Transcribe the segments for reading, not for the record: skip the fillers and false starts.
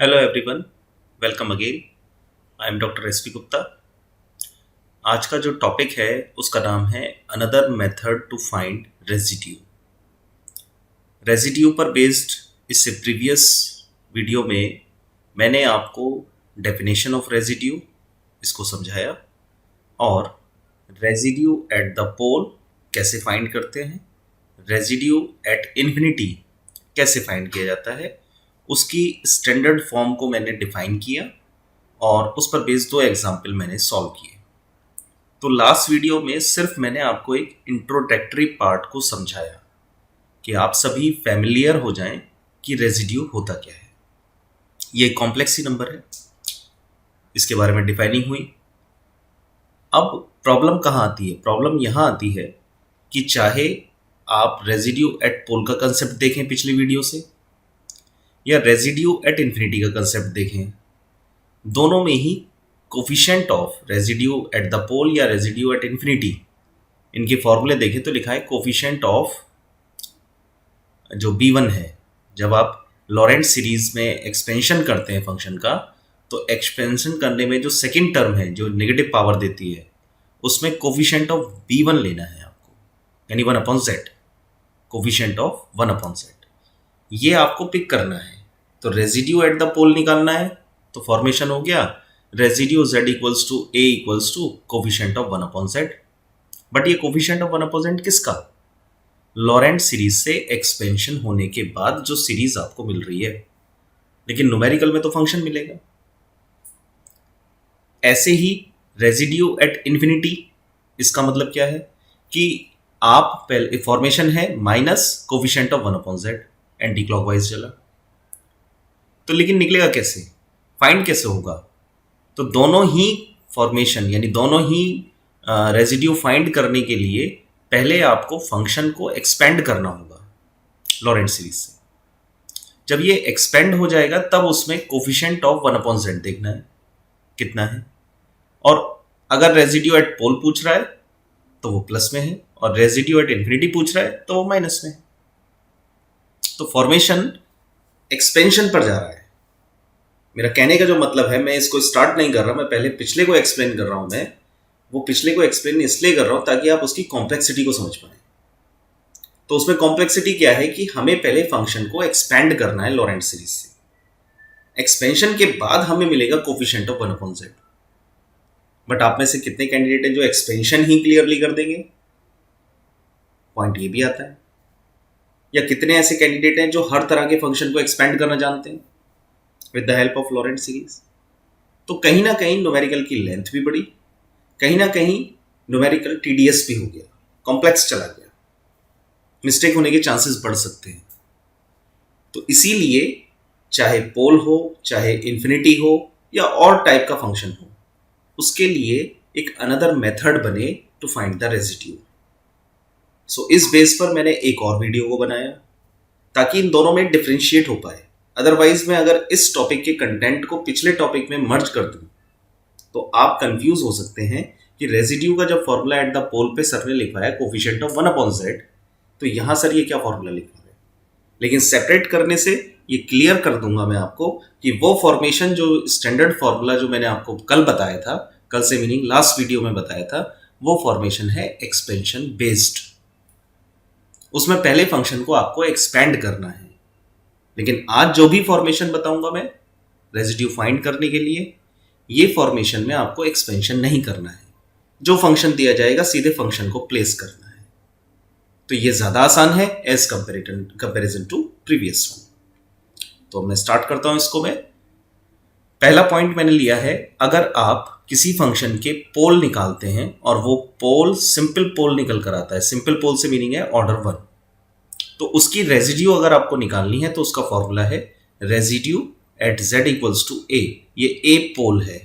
Hello everyone, welcome again. I am doctor S P Gupta. आज का जो टॉपिक है उसका नाम है another method to find residue. Residue पर बेस्ड इससे प्रीवियस वीडियो में मैंने आपको डेफिनेशन ऑफ रेजिड्यू इसको समझाया और रेजिड्यू एट द पोल कैसे फाइंड करते हैं, रेजिड्यू एट इन्फिनिटी कैसे फाइंड किया जाता है, उसकी स्टैंडर्ड फॉर्म को मैंने डिफाइन किया और उस पर बेस्ड दो एग्जाम्पल मैंने सॉल्व किए। तो लास्ट वीडियो में सिर्फ मैंने आपको एक इंट्रोडक्टरी पार्ट को समझाया कि आप सभी फैमिलियर हो जाएं कि रेजिड्यू होता क्या है। ये कॉम्प्लेक्स ही नंबर है, इसके बारे में डिफाइनिंग हुई। अब प्रॉब्लम कहाँ आती है? प्रॉब्लम यहाँ आती है कि चाहे आप रेजिड्यू एट पोल का कंसेप्ट देखें पिछली वीडियो से या रेजिड्यू एट इन्फिनिटी का कंसेप्ट देखें, दोनों में ही coefficient of residue at the pole या रेजिड्यू एट इन्फिनिटी, इनके फॉर्मूले देखें तो लिखा है कोफिशिएंट ऑफ जो B1 है। जब आप लॉरेंट सीरीज में एक्सपेंशन करते हैं फंक्शन का, तो एक्सपेंशन करने में जो सेकंड टर्म है जो नेगेटिव पावर देती है, उसमें कोफिशिएंट ऑफ B1 लेना है आपको, यानी 1/z, कोफिशिएंट ऑफ 1/z ये आपको पिक करना है। तो रेजिड्यू एट द पोल निकालना है, तो फॉर्मेशन हो गया residue z equals to a equals to coefficient of 1/z। But ये कोफिशिएंट ऑफ 1/z किसका? लॉरेंट सीरीज से एक्सपेंशन होने के बाद जो सीरीज आपको मिल रही है, लेकिन न्यूमेरिकल में तो फंक्शन मिलेगा। ऐसे ही रेजिड्यू एट इन्फिनिटी, इसका मतलब क्या है कि आप पहले फॉर्मेशन है minus coefficient of 1/z, anti clockwise चला, तो लेकिन निकलेगा कैसे, फाइंड कैसे होगा? तो दोनों ही फॉर्मेशन यानी दोनों ही रेजिड्यू फाइंड करने के लिए पहले आपको फंक्शन को एक्सपेंड करना होगा लॉरेंट सीरीज से। जब ये एक्सपेंड हो जाएगा तब उसमें कोफिशिएंट ऑफ 1/z देखना है कितना है, और अगर रेजिड्यू एट पोल पूछ रहा है तो वो प्लस में है, और रेजिड्यू एट इन्फिनिटी पूछ रहा है तो वो माइनस में है। तो फॉर्मेशन एक्सपेंशन पर जा रहा है। मेरा कहने का जो मतलब है, मैं इसको स्टार्ट नहीं कर रहा, मैं पहले पिछले को एक्सप्लेन कर रहा हूं। मैं वो पिछले को एक्सप्लेन इसलिए कर रहा हूं ताकि आप उसकी कॉम्प्लेक्सिटी को समझ पाए। तो उसमें कॉम्प्लेक्सिटी क्या है कि हमें पहले फंक्शन को एक्सपेंड करना है लॉरेंट सीरीज से। एक्सपेंशन के बाद हमें मिलेगा कोफिशिएंट ऑफ 1/z। बट आप में से कितने कैंडिडेट हैं जो एक्सपेंशन ही क्लियरली कर देंगे? पॉइंट ये भी आता है। या कितने ऐसे कैंडिडेट हैं जो हर तरह के फंक्शन को एक्सपेंड करना जानते हैं with the help of Laurent series? तो कहीं ना कहीं न्यूमेरिकल की लेंथ भी बढ़ी, कहीं ना कहीं न्यूमेरिकल टीडीएस भी हो गया, कॉम्प्लेक्स चला गया, मिस्टेक होने के चांसेस बढ़ सकते हैं। तो इसीलिए चाहे पोल हो, चाहे इन्फिनिटी हो, या और टाइप का फंक्शन हो, उसके लिए एक अनदर मेथड बने टू फाइंड द रेजिड्यू। सो इस बेस पर मैंने एक और वीडियो को बनाया ताकि इन दोनों में डिफरेंशिएट हो पाए। अदरवाइज मैं अगर इस टॉपिक के कंटेंट को पिछले टॉपिक में मर्ज कर दूं तो आप कंफ्यूज हो सकते हैं कि रेजिड्यू का जब फॉर्मूला एट द पोल पे सर ने लिखा है कोफिशिएंट ऑफ 1/z, तो यहां सर ये क्या फॉर्मूला लिखा है। लेकिन सेपरेट करने से ये क्लियर कर दूंगा मैं आपको कि वो फॉर्मेशन जो स्टैंडर्ड फॉर्मूला जो मैंने आपको कल बताया था, कल से मीनिंग लास्ट वीडियो में बताया था, वो फॉर्मेशन है एक्सपेंशन बेस्ड। उसमें पहले फंक्शन को आपको एक्सपेंड करना है। लेकिन आज जो भी फॉर्मेशन बताऊंगा मैं रेजिड्यू फाइंड करने के लिए, ये फॉर्मेशन में आपको एक्सपेंशन नहीं करना है। जो फंक्शन दिया जाएगा सीधे फंक्शन को प्लेस करना है। तो ये ज्यादा आसान है as comparison to previous one. तो मैं स्टार्ट करता हूं इसको। मैं पहला पॉइंट मैंने लिया है, अगर आप किसी फंक्शन के पोल निकालते हैं और वो पोल सिंपल पोल निकल कर आता है, सिंपल पोल से मीनिंग है ऑर्डर 1, तो उसकी रेजिड्यू अगर आपको निकालनी है तो उसका फॉर्मूला है residue at z equals to a। ये a पोल है,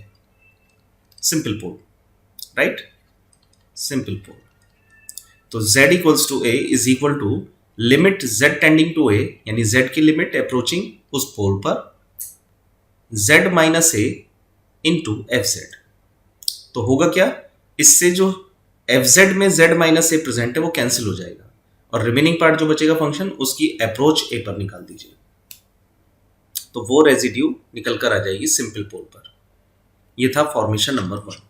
simple pole, right, simple pole. तो z equals to a is equal to limit z tending to a, यानी z की लिमिट अप्रोचिंग उस पोल पर, z minus a into fz। तो होगा क्या, इससे जो fz में z माइनस a प्रेजेंट है वो कैंसिल हो जाएगा, और रिमेनिंग पार्ट जो बचेगा फंक्शन, उसकी अप्रोच a पर निकाल दीजिए। तो वो रेजिड्यू निकल कर आ जाएगी सिंपल पोल पर। ये था फॉर्मेशन नंबर 1।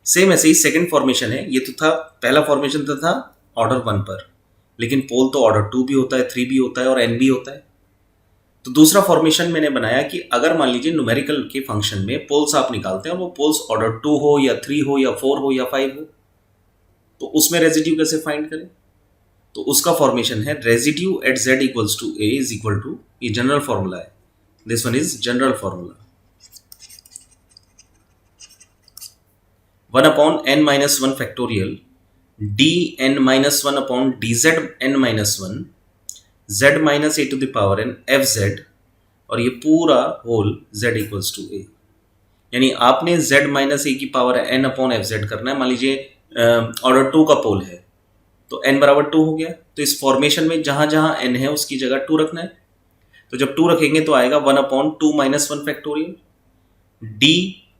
सेम ऐसे ही सेकंड फॉर्मेशन है, ये तो था पहला फॉर्मेशन तो था ऑर्डर 1 पर, लेकिन पोल तो ऑर्डर 2 भी होता है, 3 भी होता है और n भी होता है। तो दूसरा फॉर्मेशन मैंने बनाया कि अगर मान लीजिए न्यूमेरिकल के फंक्शन में पोल्स आप निकालते हैं और वो पोल्स ऑर्डर 2 हो या 3 हो या 4 हो या 5 हो, तो उसमें रेजिड्यू कैसे फाइंड करें? तो उसका फॉर्मेशन है residue at z equals to a is equal to, ये जनरल फॉर्मूला है, this one is general formula, 1 upon n minus 1 factorial dn minus 1 upon dz n minus 1 z minus a to the power n fz, और ये पूरा whole z equals to a। यानी आपने z minus a की power n upon fz करना है। मान लीजिए ऑर्डर 2 का पोल है तो n बराबर 2 हो गया, तो इस फॉर्मेशन में जहां जहां n है उसकी जगह 2 रखना है। तो जब 2 रखेंगे तो आएगा 1 upon 2 minus 1 factorial d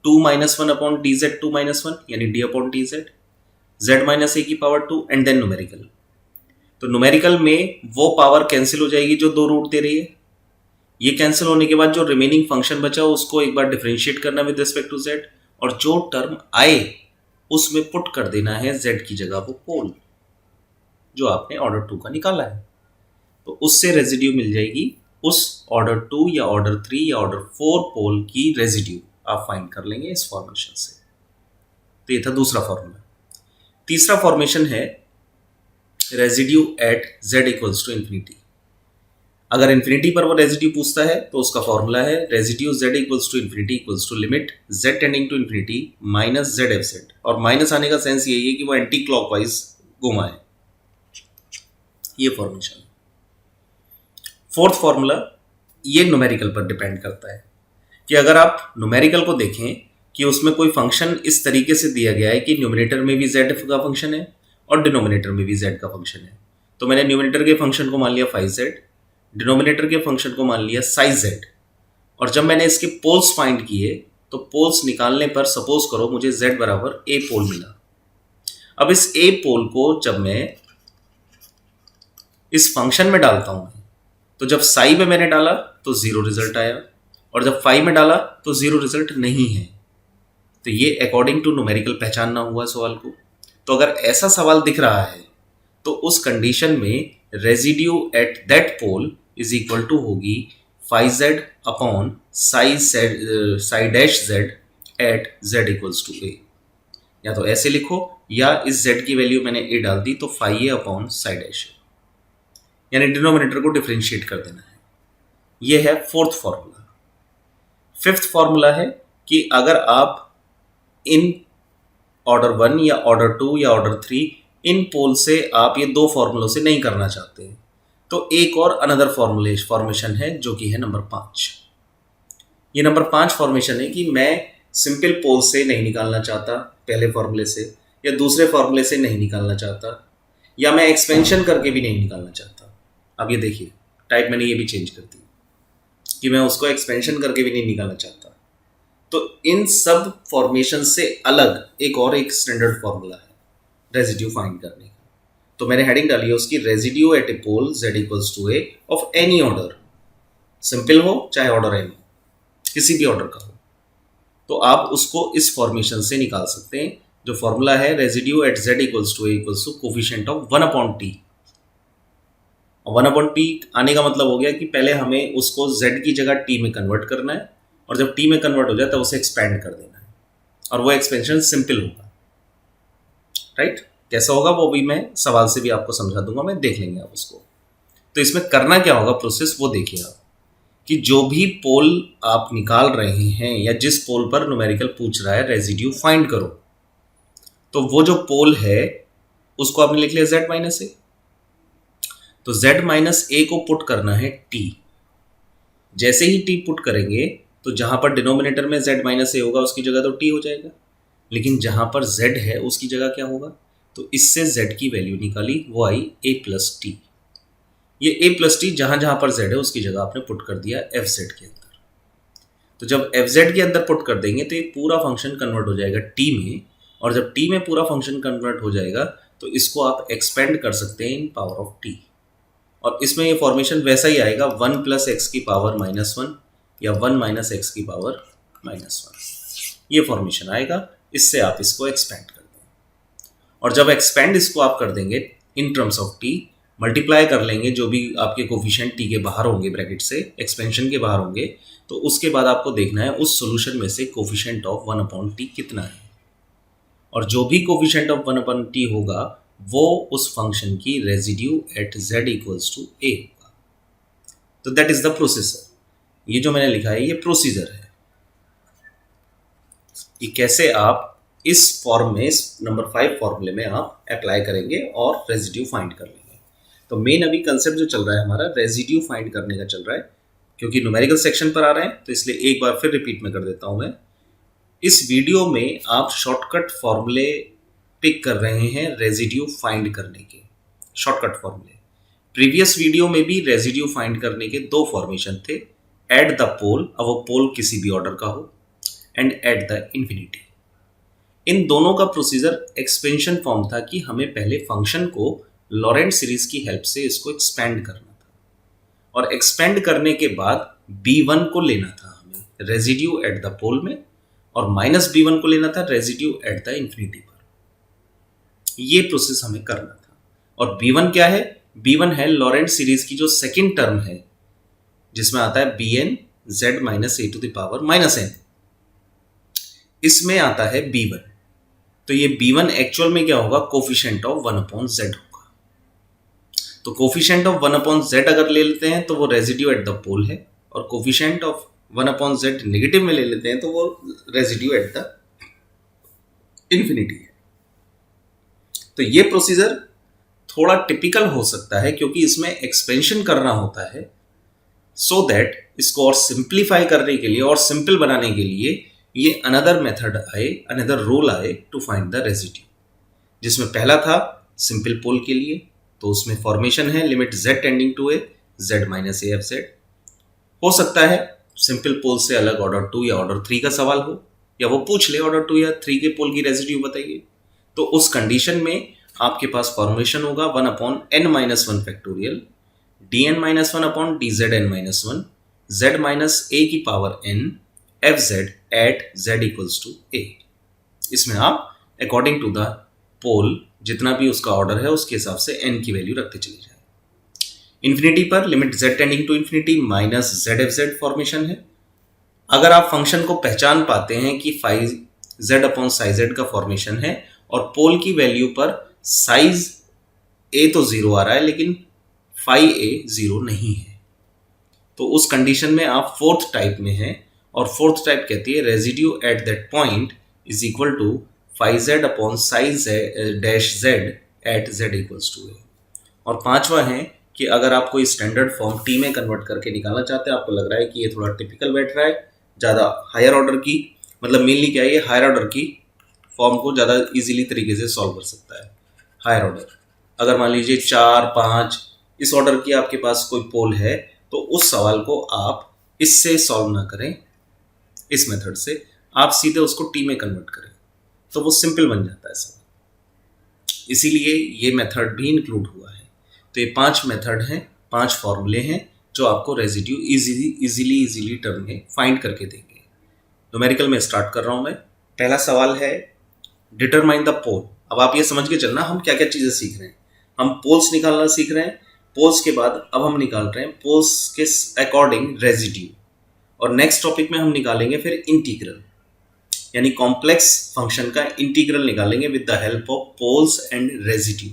2 minus 1 upon dz 2 minus 1 यानी d upon dz, z minus a की पावर 2 एंड देन न्यूमेरिकल। तो न्यूमेरिकल में वो पावर कैंसिल हो जाएगी जो 2 रूट दे रही है। ये कैंसिल होने के बाद जो रिमेनिंग फंक्शन बचा उसको एक बार डिफरेंशिएट करना विद रिस्पेक्ट टू z, और जो टर्म आए उसमें पुट कर देना है z की जगह वो पोल जो आपने ऑर्डर 2 का निकाला है। तो उससे रेजिड्यू मिल जाएगी, उस ऑर्डर 2 या ऑर्डर 3 या ऑर्डर 4 पोल की रेजिड्यू आप फाइंड कर लेंगे इस फॉर्मेशन से। तो ये था दूसरा फॉर्मूला। तीसरा फॉर्मेशन है residue at z equals to infinity. अगर इन्फिनिटी पर वो रेजिड्यू पूछता है तो उसका फॉर्मूला है residue z equals to infinity equals to limit z tending to infinity minus z F z, और माइनस आने का सेंस यही है कि वो एंटी क्लॉकवाइज घुमाए। ये फॉर्मेशन। फोर्थ फॉर्मूला ये न्यूमेरिकल पर डिपेंड करता है कि अगर आप न्यूमेरिकल को देखें कि उसमें कोई फंक्शन इस तरीके से दिया गया है कि न्यूमरेटर में भी z का फंक्शन है और डिनोमिनेटर में भी z का फंक्शन है। तो मैंने न्यूमरेटर के फंक्शन को मान लिया 5z, डिनोमिनेटर के फंक्शन को मान लिया साइज z, और जब मैंने इसके पोल्स फाइंड किए तो पोल्स निकालने पर सपोज करो मुझे z बराबर a पोल मिला। अब इस a पोल को जब मैं इस फंक्शन में डालता हूं तो जब साई में मैंने डाला तो 0 रिजल्ट आया, और जब फाई में डाला तो 0 रिजल्ट नहीं है। तो ये अकॉर्डिंग टू न्यूमेरिकल पहचानना हुआ सवाल को। तो अगर ऐसा सवाल दिख रहा है तो उस कंडीशन में residue at that pole is equal to होगी 5z upon psi dash z at z equals to a। या तो ऐसे लिखो, या इस z की वैल्यू मैंने a डाल दी तो 5a अपॉन साई डैश, यानी डिनोमिनेटर को डिफरेंशिएट कर देना है। ये है फोर्थ फॉर्मूला। फिफ्थ फॉर्मूला है कि अगर आप इन ऑर्डर 1 या ऑर्डर 2 या ऑर्डर 3 इन पोल से आप ये 2 फॉर्मूलों से नहीं करना चाहते हैं तो एक और अनदर फॉर्मेशन है जो कि है नंबर 5। ये नंबर 5 फॉर्मेशन है कि मैं सिंपल पोल से नहीं निकालना चाहता पहले फॉर्मूले से, या दूसरे फॉर्मूले से नहीं निकालना चाहता, या मैं एक्सपेंशन करके भी नहीं निकालना चाहता। अब ये देखिए टाइप मैंने ये भी चेंज कर दी कि मैं उसको एक्सपेंशन करके भी नहीं निकालना चाहता। तो इन सब फॉर्मेशन से अलग एक स्टैंडर्ड फॉर्मूला है रेजिड्यू फाइंड करने का। तो मैंने हेडिंग डाली है उसकी residue at a pole z equals to a of any order, simple हो चाहे ऑर्डर n हो, किसी भी ऑर्डर का हो, तो आप उसको इस फॉर्मेशन से निकाल सकते हैं। जो फॉर्मूला है residue at z equals to a equals to coefficient of 1 upon t। 1 upon t आने का मतलब हो गया कि पहले हमें उसको z की जगह t में कन्वर्ट करना है, और जब t में कन्वर्ट हो जाए तब उसे एक्सपेंड कर देना है, और वो एक्सपेंशन सिंपल होगा। राइट? कैसा होगा वो भी मैं सवाल से भी आपको समझा दूंगा, मैं देख लेंगे आप उसको। तो इसमें करना क्या होगा प्रोसेस वो देखिए आप, कि जो भी पोल आप निकाल रहे हैं या जिस पोल पर न्यूमेरिकल पूछ रहा है रेजिड्यू फाइंड करो, तो वो जो पोल है उसको आपने लिख लिया z माइनस ए। तो z माइनस ए को पुट करना है t। जैसे ही t पुट करेंगे तो जहां पर डिनोमिनेटर में z माइनस ए होगा उसकी जगह तो t हो जाएगा, लेकिन जहां पर z है उसकी जगह क्या होगा, तो इससे z की वैल्यू निकाली, वो आई a प्लस टी। ये a प्लस टी जहां जहां पर z है उसकी जगह आपने पुट कर दिया एफ जेड के अंदर। तो जब एफ जेड के अंदर पुट कर देंगे तो ये पूरा फंक्शन कन्वर्ट हो जाएगा t में, और जब t में पूरा फंक्शन कन्वर्ट हो जाएगा तो इसको आप एक्सपेंड कर सकते हैं इन पावर ऑफ t। और इसमें ये फॉर्मेशन वैसा ही आएगा 1 + x की पावर -1 या 1 - x की पावर -1, ये फॉर्मेशन आएगा। इससे आप इसको एक्सपेंड कर दें और जब एक्सपेंड इसको आप कर देंगे in terms of T, multiply कर लेंगे जो भी आपके कोफिशिएंट टी के बाहर होंगे ब्रैकेट से, एक्सपेंशन के बाहर होंगे, तो उसके बाद आपको देखना है उस सॉल्यूशन में से कोफिशिएंट ऑफ 1/t कितना है, और जो भी कोफिशिएंट ऑफ 1/t होगा वो उस फंक्शन की रेजिड्यू एट z = a होगा। तो दैट इज द प्रोसीजर। ये जो मैंने लिखा है ये प्रोसीजर है कि कैसे आप इस फॉर्म में, इस नंबर 5 फॉर्मूले में आप अप्लाई करेंगे और रेजिड्यू फाइंड कर लेंगे। तो मेन अभी कंसेप्ट जो चल रहा है हमारा रेजिड्यू फाइंड करने का चल रहा है। क्योंकि न्यूमेरिकल सेक्शन पर आ रहे हैं तो इसलिए एक बार फिर रिपीट में कर देता हूं मैं। इस वीडियो में आप शॉर्टकट फॉर्मूले पिक कर रहे हैं रेजिड्यू फाइंड करने के, शॉर्टकट फॉर्मूले। प्रीवियस वीडियो में भी रेजिड्यू फाइंड करने के 2 फॉर्मेशन थे, एट द पोल, अब वो पोल किसी भी ऑर्डर का हो, एंड एट द इन्फिनिटी। इन दोनों का प्रोसीजर एक्सपेंशन फॉर्म था कि हमें पहले फंक्शन को लॉरेंट सीरीज की हेल्प से इसको एक्सपेंड करना था, और एक्सपेंड करने के बाद b1 को लेना था हमें रेजिड्यू एट द पोल में, और -b1 को लेना था रेजिड्यू एट द इन्फिनिटी पर। ये प्रोसेस हमें करना था। और b1 क्या है? b1 है लॉरेंट सीरीज की जो सेकंड टर्म है, जिसमें आता है bn z - a⁻n, इसमें आता है b1। तो ये b1 एक्चुअल में क्या होगा? कोफिशिएंट ऑफ 1/z होगा। तो कोफिशिएंट ऑफ 1/z अगर ले लेते हैं तो वो रेजिड्यू एट द पोल है, और कोफिशिएंट ऑफ 1/z नेगेटिव में ले लेते हैं तो वो रेजिड्यू एट द इन्फिनिटी है। तो ये प्रोसीजर थोड़ा टिपिकल हो सकता है क्योंकि इसमें एक्सपेंशन करना होता है, सो दैट इसको और सिंप्लीफाई करने के लिए और सिंपल बनाने के लिए ये अनदर मेथड आए, अनदर रूल आए टू फाइंड द रेजिड्यू। जिसमें पहला था सिंपल पोल के लिए, तो उसमें फॉर्मेशन है limit z tending to a z - a f z। हो सकता है सिंपल पोल से अलग ऑर्डर 2 या ऑर्डर 3 का सवाल हो, या वो पूछ ले ऑर्डर 2 या 3 के पोल की रेजिड्यू बताइए। तो उस कंडीशन में आपके पास फॉर्मेशन होगा 1/n - 1 factorial dn - 1/dzn-1 z - a की power n fz at z = a। इसमें आप अकॉर्डिंग टू द पोल जितना भी उसका ऑर्डर है उसके हिसाब से n की वैल्यू रखते चले जाए। इन्फिनिटी पर limit z tending to infinity minus zfz formation है। अगर आप फंक्शन को पहचान पाते हैं कि z/z का फॉर्मेशन है और पोल की वैल्यू पर साइज a तो 0 आ रहा है लेकिन phi a 0 नहीं है, तो उस कंडीशन में आप फोर्थ टाइप में हैं, और फोर्थ टाइप कहती है residue at that point is equal to phi z/psi dash z at z = a। और पांचवा है कि अगर आप कोई स्टैंडर्ड फॉर्म टी में कन्वर्ट करके निकालना चाहते हैं, आपको लग रहा है कि ये थोड़ा टिपिकल बैठ रहा है, ज़्यादा हायर ऑर्डर की, मतलब मेनली क्या है, ये हायर ऑर्डर की फॉर्म को ज़्यादा इजीली तरीके से सॉल्व कर सकता है। हायर ऑर्डर अगर मान लीजिए 4, 5 इस ऑर्डर की आपके पास कोई पोल है, तो उस सवाल को आप इससे सॉल्व ना करें, इस मेथड से आप सीधे उसको टी में कन्वर्ट करें, तो वो सिंपल बन जाता है सवाल। इसीलिए ये मेथड भी इंक्लूड हुआ है। तो ये 5 मेथड हैं, 5 फॉर्मूले हैं जो आपको रेजिड्यू इजीली टर्म में फाइंड करके देंगे। न्यूमेरिकल में स्टार्ट कर रहा हूं मैं। पहला सवाल है डिटरमाइन द पोल। अब आप ये समझ के चलना हम क्या क्या चीजें सीख रहे हैं। हम पोल्स निकालना सीख रहे हैं, पोल्स के बाद अब हम निकाल रहे हैं पोल्स के अकॉर्डिंग रेजिड्यू, और नेक्स्ट टॉपिक में हम निकालेंगे फिर इंटीग्रल, यानी कॉम्प्लेक्स फंक्शन का इंटीग्रल निकालेंगे with the help of poles and residue.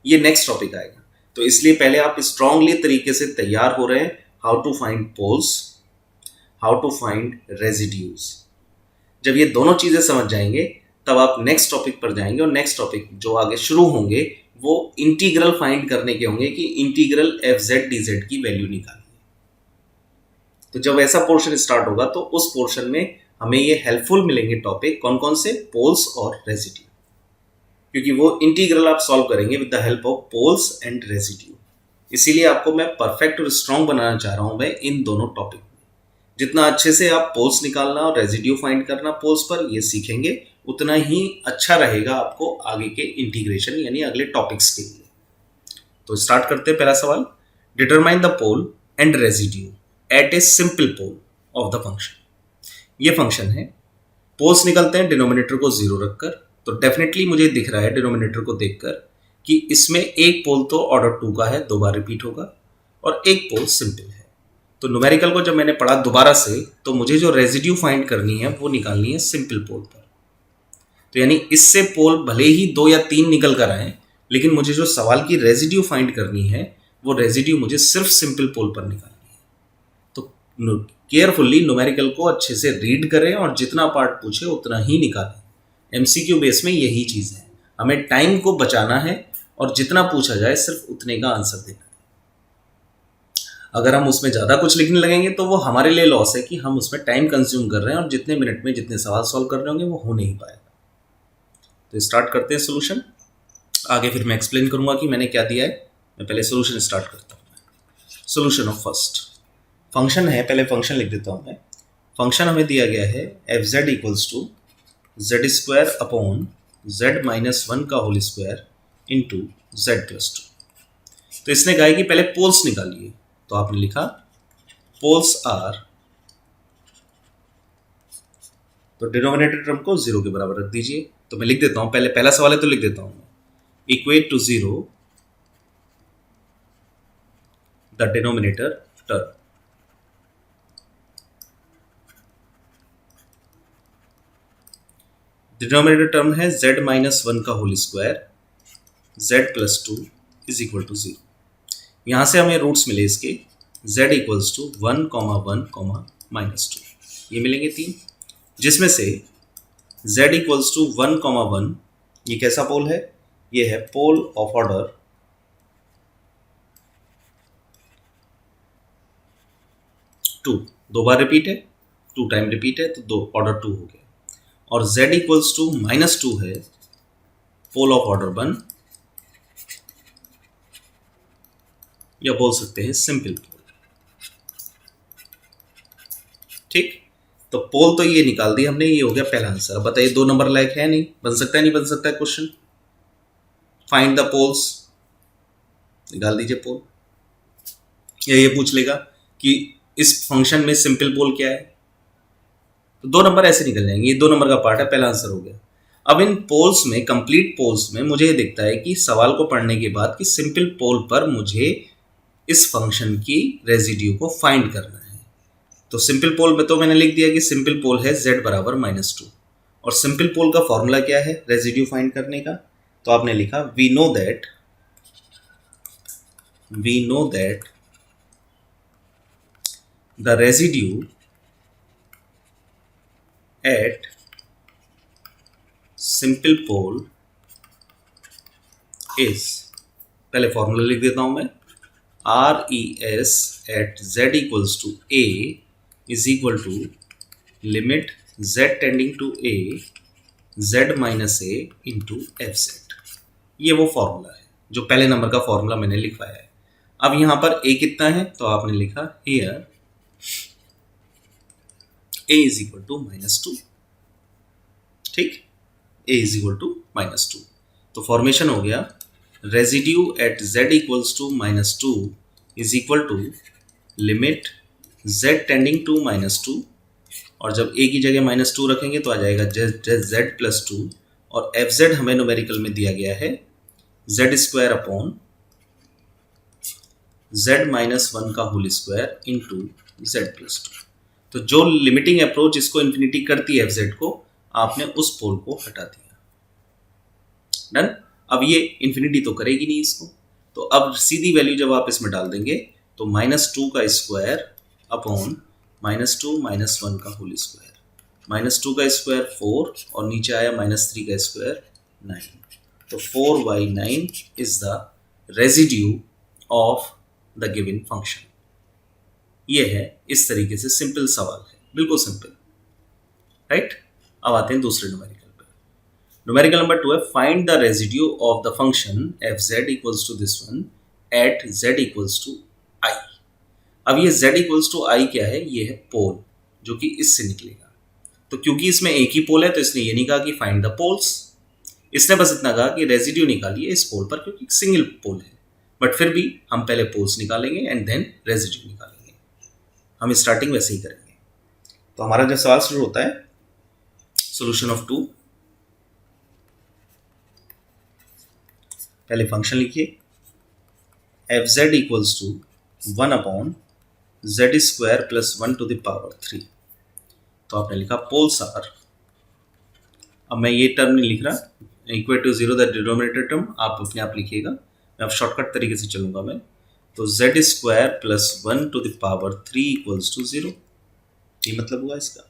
ये नेक्स्ट टॉपिक आएगा। तो इसलिए पहले आप स्ट्रांगली तरीके से तैयार हो रहे हैं how to find poles, how to find residues. जब ये दोनों चीजें समझ जाएंगे तब आप नेक्स्ट टॉपिक पर जाएंगे, और नेक्स्ट टॉपिक जो आगे शुरू होंगे वो इंटीग्रल फाइंड करने के होंगे कि इंटीग्रल fz dz की वैल्यू निकालिए। तो जब ऐसा पोर्शन स्टार्ट होगा तो उस पोर्शन में हमें ये हेल्पफुल मिलेंगे टॉपिक, कौन कौन से, पोल्स और रेजिड्यू, क्योंकि वो इंटीग्रल आप सॉल्व करेंगे with the help of poles and residue. इसीलिए आपको मैं परफेक्ट और स्ट्रॉन्ग बनाना चाह रहा हूं मैं इन दोनों टॉपिक में। जितना अच्छे से आप पोल्स निकालना और रेजिड्यू फाइंड करना पोल्स पर ये सीखेंगे, उतना ही अच्छा रहेगा आपको आगे के इंटीग्रेशन यानी अगले टॉपिक्स के लिए। तो स्टार्ट करते हैं पहला सवाल। Determine the pole and residue at a simple pole of the function. ये फंक्शन है, पोल्स निकलते हैं डिनोमिनेटर को 0 रखकर, तो डेफिनेटली मुझे दिख रहा है डिनोमिनेटर को देखकर कि इसमें एक पोल तो ऑर्डर 2 का है, 2 बार रिपीट होगा, और एक पोल सिंपल है। तो न्यूमेरिकल को जब मैंने पढ़ा दोबारा से, तो मुझे जो रेजिड्यू फाइंड करनी है वो निकालनी है सिंपल पोल पर। तो यानी इससे पोल भले ही 2 या 3 निकल कर आए, लेकिन मुझे जो सवाल की रेजिड्यू फाइंड करनी है वो रेजिड्यू मुझे सिर्फ सिंपल पोल पर निकालनी है। तो केयरफुल्ली न्यूमेरिकल को अच्छे से रीड करें और जितना पार्ट पूछे उतना ही निकालें। एमसीक्यू बेस में यही चीज़ है, हमें टाइम को बचाना है और जितना पूछा जाए सिर्फ उतने का आंसर देना है। अगर हम उसमें ज़्यादा कुछ लिखने लगेंगे तो वो हमारे लिए लॉस है कि हम उसमें टाइम कंज्यूम कर रहे हैं और जितने मिनट में जितने सवाल सॉल्व कर रहे होंगे वो हो नहीं पाएगा। तो स्टार्ट करते हैं सोल्यूशन। आगे फिर मैं एक्सप्लेन करूंगा कि मैंने क्या दिया है। मैं पहले सोल्यूशन स्टार्ट करता हूँ। सोल्यूशन ऑफ फर्स्ट फंक्शन है, पहले फंक्शन लिख देता हूँ मैं। फंक्शन हमें दिया गया है F Z equals to Z square upon Z minus 1 का whole square into Z plus 2। तो इसने कहा है कि पहले पोल्स निकालिए, तो आपने लिखा पोल्स आर, तो डिनोमिनेटर टर्म को 0 के बराबर रख दीजिए। तो मैं लिख देता हूं, पहले पहला सवाल है तो लिख देता हूं, equate to 0 the denominator term. Denominator term है z माइनस 1 का whole square z plus 2 is equal to 0। यहां से हमें रूट्स मिले इसके, z इक्वल्स टू 1, 1, माइनस 2, ये मिलेंगे 3, जिसमें से z इक्वल्स टू 1, 1 ये कैसा पोल है? ये है पोल ऑफ ऑर्डर 2, 2 बार रिपीट है, 2 टाइम रिपीट है, तो 2 ऑर्डर 2 हो गया। और z इक्वल्स टू माइनस 2 है पोल ऑफ ऑर्डर 1, या बोल सकते हैं सिंपल पोल। ठीक, तो पोल तो ये निकाल दिया हमने, ये हो गया पहला आंसर। अब बताइए 2 नंबर लायक है नहीं, बन सकता है नहीं बन सकता है क्वेश्चन? फाइंड द पोल्स, निकाल दीजिए पोल। या ये पूछ लेगा कि इस फंक्शन में सिंपल पोल क्या है, तो 2 नंबर ऐसे निकल जाएंगे। ये 2 नंबर का पार्ट है, पहला आंसर हो गया। अब इन पोल्स में, कंप्लीट पोल्स में मुझे ये दिखता है कि सवाल को पढ़ने के बाद कि सिंपल पोल पर मुझे इस फंक्शन की रेजिड्यू को फाइंड करना है। तो सिंपल पोल में तो मैंने लिख दिया कि सिंपल पोल है z बराबर -2, और सिंपल पोल का फॉर्मूला क्या है रेजिड्यू फाइंड करने का? तो आपने लिखा we know that the residue at simple pole is, पहले फॉर्मूला लिख देता हूं मैं, RES at z equals to a is equal to limit z tending to a z minus a into F Z. ये वो फॉर्मूला है जो पहले नंबर का फॉर्मूला मैंने लिखवाया है। अब यहां पर a कितना है, तो आपने लिखा here a is equal to -2। ठीक, a इज इक्वल टू -2, तो फॉर्मेशन हो गया residue at z equals to -2 is equal to limit z tending to -2, और जब a की जगह -2 रखेंगे तो आ जाएगा z प्लस 2, और एफ जेड हमें न्यूमेरिकल में दिया गया है z square upon z minus 1 का whole square into z plus 2। तो जो लिमिटिंग अप्रोच इसको इन्फिनिटी करती है एफ जेड को, आपने उस पोल को हटा दिया। डन। अब ये इन्फिनिटी तो करेगी नहीं इसको, तो अब सीधी वैल्यू जब आप इसमें डाल देंगे तो -2 का स्क्वायर अपॉन -2 माइनस 1 का होल स्क्वायर, -2 का स्क्वायर 4 और नीचे आया -3 का स्क्वायर 9, तो 4/9 is the residue of the given function. ये है, इस तरीके से सिंपल सवाल है, बिल्कुल सिंपल, राइट। अब आते हैं दूसरे न्यूमेरिकल। न्यूमेरिकल नंबर 2 है find the residue of the function F Z equals to this one at z equals to i। अब ये z इक्वल्स टू i क्या है? ये है पोल जो कि इससे निकलेगा। तो क्योंकि इसमें एक ही पोल है तो इसने ये नहीं कहा कि फाइंड द पोल्स, इसने बस इतना कहा कि रेजिड्यू निकालिए इस पोल पर, क्योंकि सिंगल पोल है। बट फिर भी हम पहले पोल्स निकालेंगे एंड देन रेजिड्यू निकालेंगे। हम स्टार्टिंग वैसे ही करेंगे। तो हमारा जो सवाल शुरू होता है, सोल्यूशन ऑफ 2, पहले फंक्शन लिखिए F Z equals to 1 upon Z square plus 1 to the power 3। तो आपने लिखा पोल्स आर, अब मैं ये टर्म नहीं लिख रहा, equal to 0 the denominator term आप अपने आप लिखिएगा, मैं अब शॉर्टकट तरीके से चलूंगा मैं। तो Z square plus 1 to the power 3 equals to 0, ये मतलब हुआ इसका।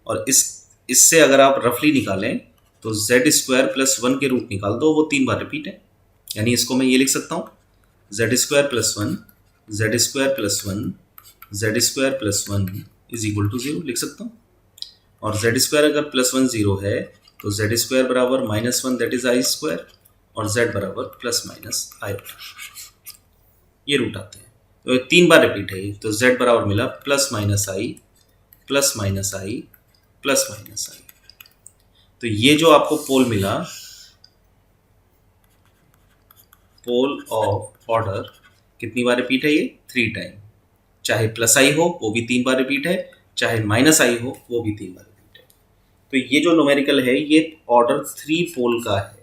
और इससे अगर आप रफली निकालें तो जेड स्क्वायर प्लस 1 के रूट निकाल दो, वो 3 बार रिपीट है, यानी इसको मैं ये लिख सकता हूँ Z square plus 1, Z square plus 1, Z square plus 1 is equal to 0 लिख सकता हूँ। और जेड स्क्वायर अगर प्लस 1 0 है तो जेड स्क्वायर बराबर -1 दैट इज आई स्क्वायर, और जेड बराबर प्लस माइनस आई, ये रूट आते हैं। तो 3 बार रिपीट है, तो जेड बराबर मिला प्लस माइनस आई प्लस माइनस आई प्लस माइनस आई। तो ये जो आपको पोल मिला, पोल ऑफ ऑर्डर कितनी बार रिपीट है, ये 3 टाइम। चाहे प्लस आई हो वो भी 3 बार रिपीट है, चाहे माइनस आई हो वो भी 3 बार रिपीट है। तो ये जो न्यूमेरिकल है ये ऑर्डर 3 पोल का है।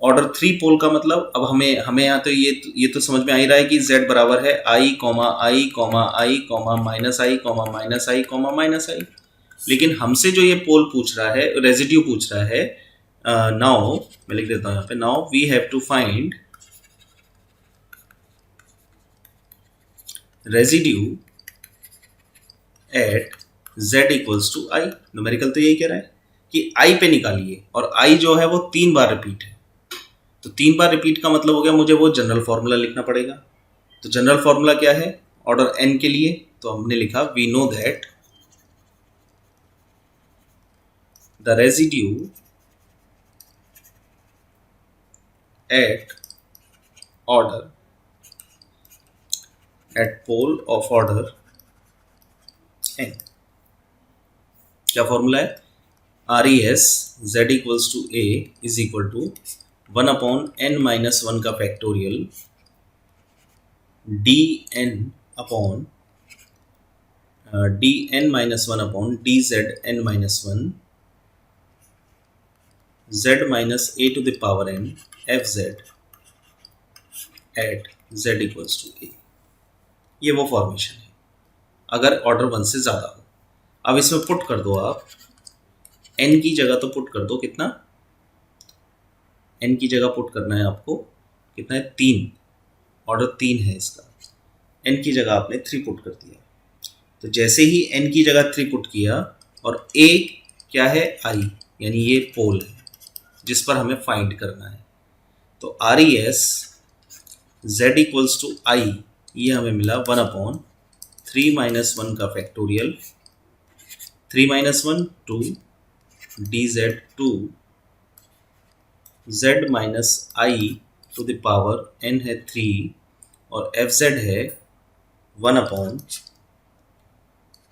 ऑर्डर 3 पोल का मतलब अब हमें यहाँ तो ये तो समझ में आ ही रहा है कि z बराबर है आई कॉमा आई कॉमा आई कॉमा माइनस आई कॉमा माइनस आई कॉमा माइनस आई। लेकिन हमसे जो ये पोल पूछ रहा है, रेजिड्यू पूछ रहा है, नाउ मैं लिख देता हूँ यहाँ पे, now we have to find residue at z equals to I. Numerical तो यही कह रहा है कि i पे निकालिए, और i जो है वो 3 बार रिपीट है। तो 3 बार रिपीट का मतलब हो गया मुझे वो जनरल फॉर्मूला लिखना पड़ेगा। तो जनरल फॉर्मूला क्या है ऑर्डर n के लिए? तो हमने लिखा we know that the residue at order at pole of order n, क्या फॉर्मूला है? R E S Z equals to A is equal to 1 upon n minus 1 का factorial D N upon D N minus 1 upon D Z N minus 1 z minus A to the power n F Z at z equals to A. ये वो formation है अगर order 1 से ज़्यादा हो। अब इसमें पुट कर दो आप, n की जगह तो पुट कर दो, कितना n की जगह पुट करना है आपको, कितना है 3, ऑर्डर 3 है इसका, n की जगह आपने 3 पुट कर दिया। तो जैसे ही n की जगह 3 पुट किया, और a क्या है i, यानी ये पोल है जिस पर हमें फाइंड करना है। तो R E S Z equals to I, ये हमें मिला 1 अपॉन 3 माइनस 1 का factorial, 3 minus 1 2 D Z 2 z minus I to the power n है 3, और एफ जेड है 1 upon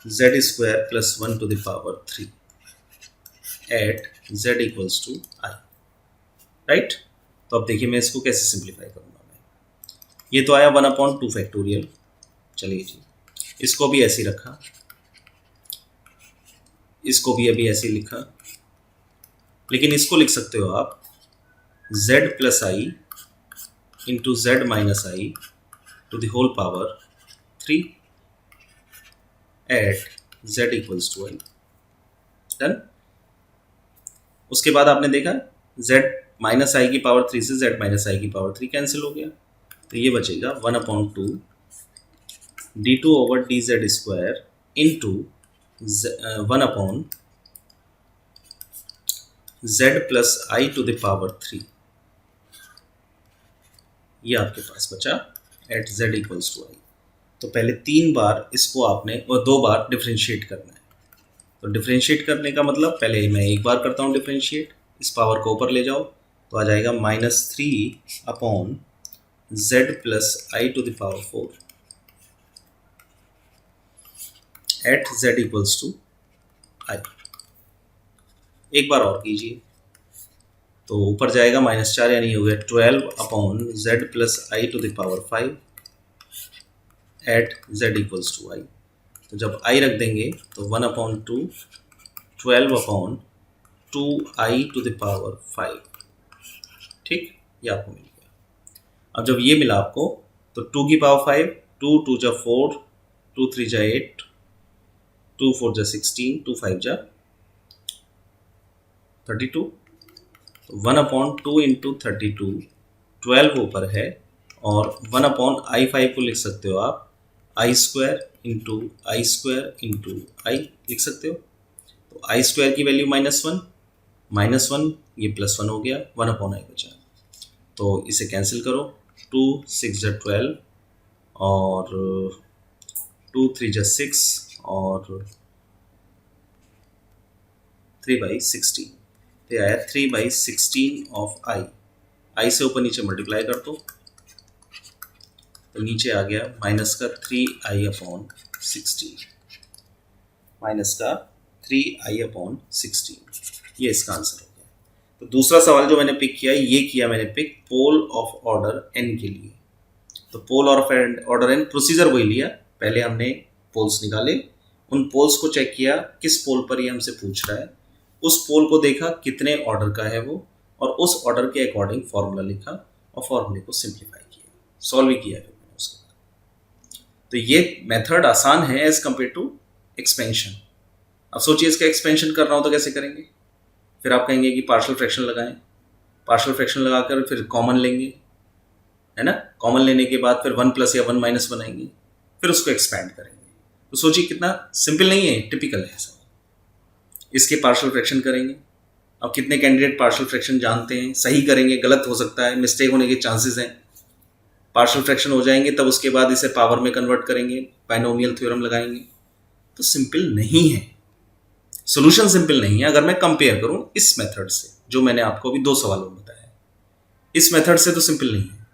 z square plus 1 to the power 3 at z equals to I, right. तो अब देखिए मैं इसको कैसे सिंप्लीफाई करूँगा। मैं ये तो आया 1 अपॉन 2 फैक्टोरियल, चलिए जी इसको भी ऐसे ही रखा, इसको भी अभी ऐसे लिखा, लेकिन इसको लिख सकते हो आप z plus I into Z minus I to the whole power 3 at z equals to I, done. उसके बाद आपने देखा z माइनस आई की पावर 3 से z माइनस आई की पावर 3 कैंसिल हो गया, तो ये बचेगा 1 upon 2 D two over D Z square into 1 upon z plus I to the power 3, ये आपके पास बचा at z equals to I. तो पहले 3 बार इसको आपने, और 2 बार डिफ्रेंशिएट करना है। तो डिफ्रेंशिएट करने का मतलब पहले मैं एक बार करता हूँ डिफ्रेंशिएट, इस पावर को ऊपर ले जाओ तो आ जाएगा -3 upon z plus I to the power 4 at z equals to I. एक बार और कीजिए, तो ऊपर जाएगा -4 यानी हो गया 12/z+i⁵ एट z=i। तो जब i रख देंगे तो 1/2 12/2i⁵, ठीक, ये आपको मिल गया। अब जब ये मिला आपको तो 2 की पावर 5, 2 2 जा 4, 2 3 जा 8, 2 4 जा 16, 2 5 जा 32, 1/2 इंटू 32, 12 ऊपर है, और 1/i5 को लिख सकते हो आप i² इंटू i लिख सकते हो। तो i² की वैल्यू -1 ये +1 हो गया, 1/i बचा। तो इसे कैंसिल करो, 2 6 जा 12 और 2 3 जा 6 और 3/16, तो आया 3/16 ऑफ i से ऊपर नीचे मल्टीप्लाई कर दो तो नीचे आ गया -3i/16 ये इसका आंसर हो गया। तो दूसरा सवाल जो मैंने पिक किया, ये किया मैंने pick pole of order n के लिए। तो pole of order n procedure वही लिया, पहले हमने पोल्स निकाले, उन पोल्स को चेक किया किस पोल पर ये हमसे पूछ रहा है, उस पोल को देखा कितने ऑर्डर का है वो, और उस ऑर्डर के अकॉर्डिंग फॉर्मूला लिखा और फॉर्मूले को सिंप्लीफाई किया, सॉल्व भी किया मैंने उसके बाद। तो ये मेथड आसान है एज कंपेयर टू एक्सपेंशन। अब सोचिए इसका एक्सपेंशन कर रहा हूं तो कैसे करेंगे, फिर आप कहेंगे कि पार्शियल फ्रैक्शन लगाएं, पार्शियल फ्रैक्शन लगाकर फिर कॉमन लेंगे, है ना, कॉमन लेने के बाद फिर 1+ या 1- बनाएंगे, फिर उसको एक्सपैंड करेंगे। तो सोचिए कितना सिंपल नहीं है, टिपिकल है सब। इसके पार्शियल फ्रैक्शन करेंगे। अब कितने कैंडिडेट पार्शियल फ्रैक्शन जानते हैं, सही करेंगे, गलत हो सकता है, मिस्टेक होने के चांसेस हैं। पार्शियल फ्रैक्शन हो जाएंगे तब उसके बाद इसे पावर में कन्वर्ट करेंगे, बाइनोमियल थ्योरम लगाएंगे। तो सिंपल नहीं है, सॉल्यूशन सिंपल नहीं है। अगर मैं कंपेयर करूं इस मेथड से, जो मैंने आपको अभी 2 सवालों में बताया, इस मेथड से तो सिंपल नहीं है,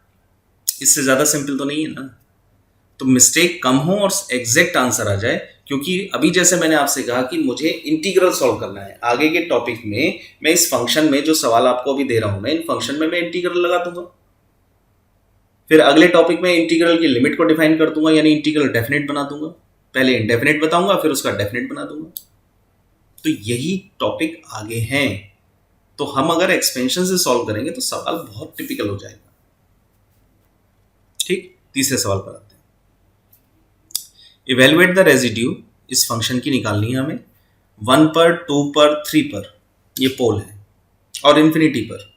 इससे ज्यादा सिंपल तो नहीं है ना। तो मिस्टेक कम हो और एग्जैक्ट आंसर आ जाए, क्योंकि अभी जैसे मैंने आपसे कहा कि मुझे इंटीग्रल सॉल्व करना है। आगे के टॉपिक में मैं इस फंक्शन में जो सवाल आपको अभी दे रहा हूं, मैं इन फंक्शन में मैं इंटीग्रल लगा दूंगा, फिर अगले टॉपिक में इंटीग्रल की लिमिट को डिफाइन कर दूंगा, यानी इंटीग्रल डेफिनेट बना दूंगा। पहले इनडेफिनेट बताऊंगा, फिर उसका डेफिनेट बना दूंगा। तो यही टॉपिक आगे हैं। तो हम अगर एक्सपेंशन से सॉल्व करेंगे तो सवाल बहुत टिपिकल हो जाएगा। ठीक, तीसरे सवाल पर आते हैं। इवेलुएट द रेजिड्यू, इस फंक्शन की निकालनी है हमें 1 पर, 2 पर, 3 पर, ये पोल है, और इन्फिनिटी पर,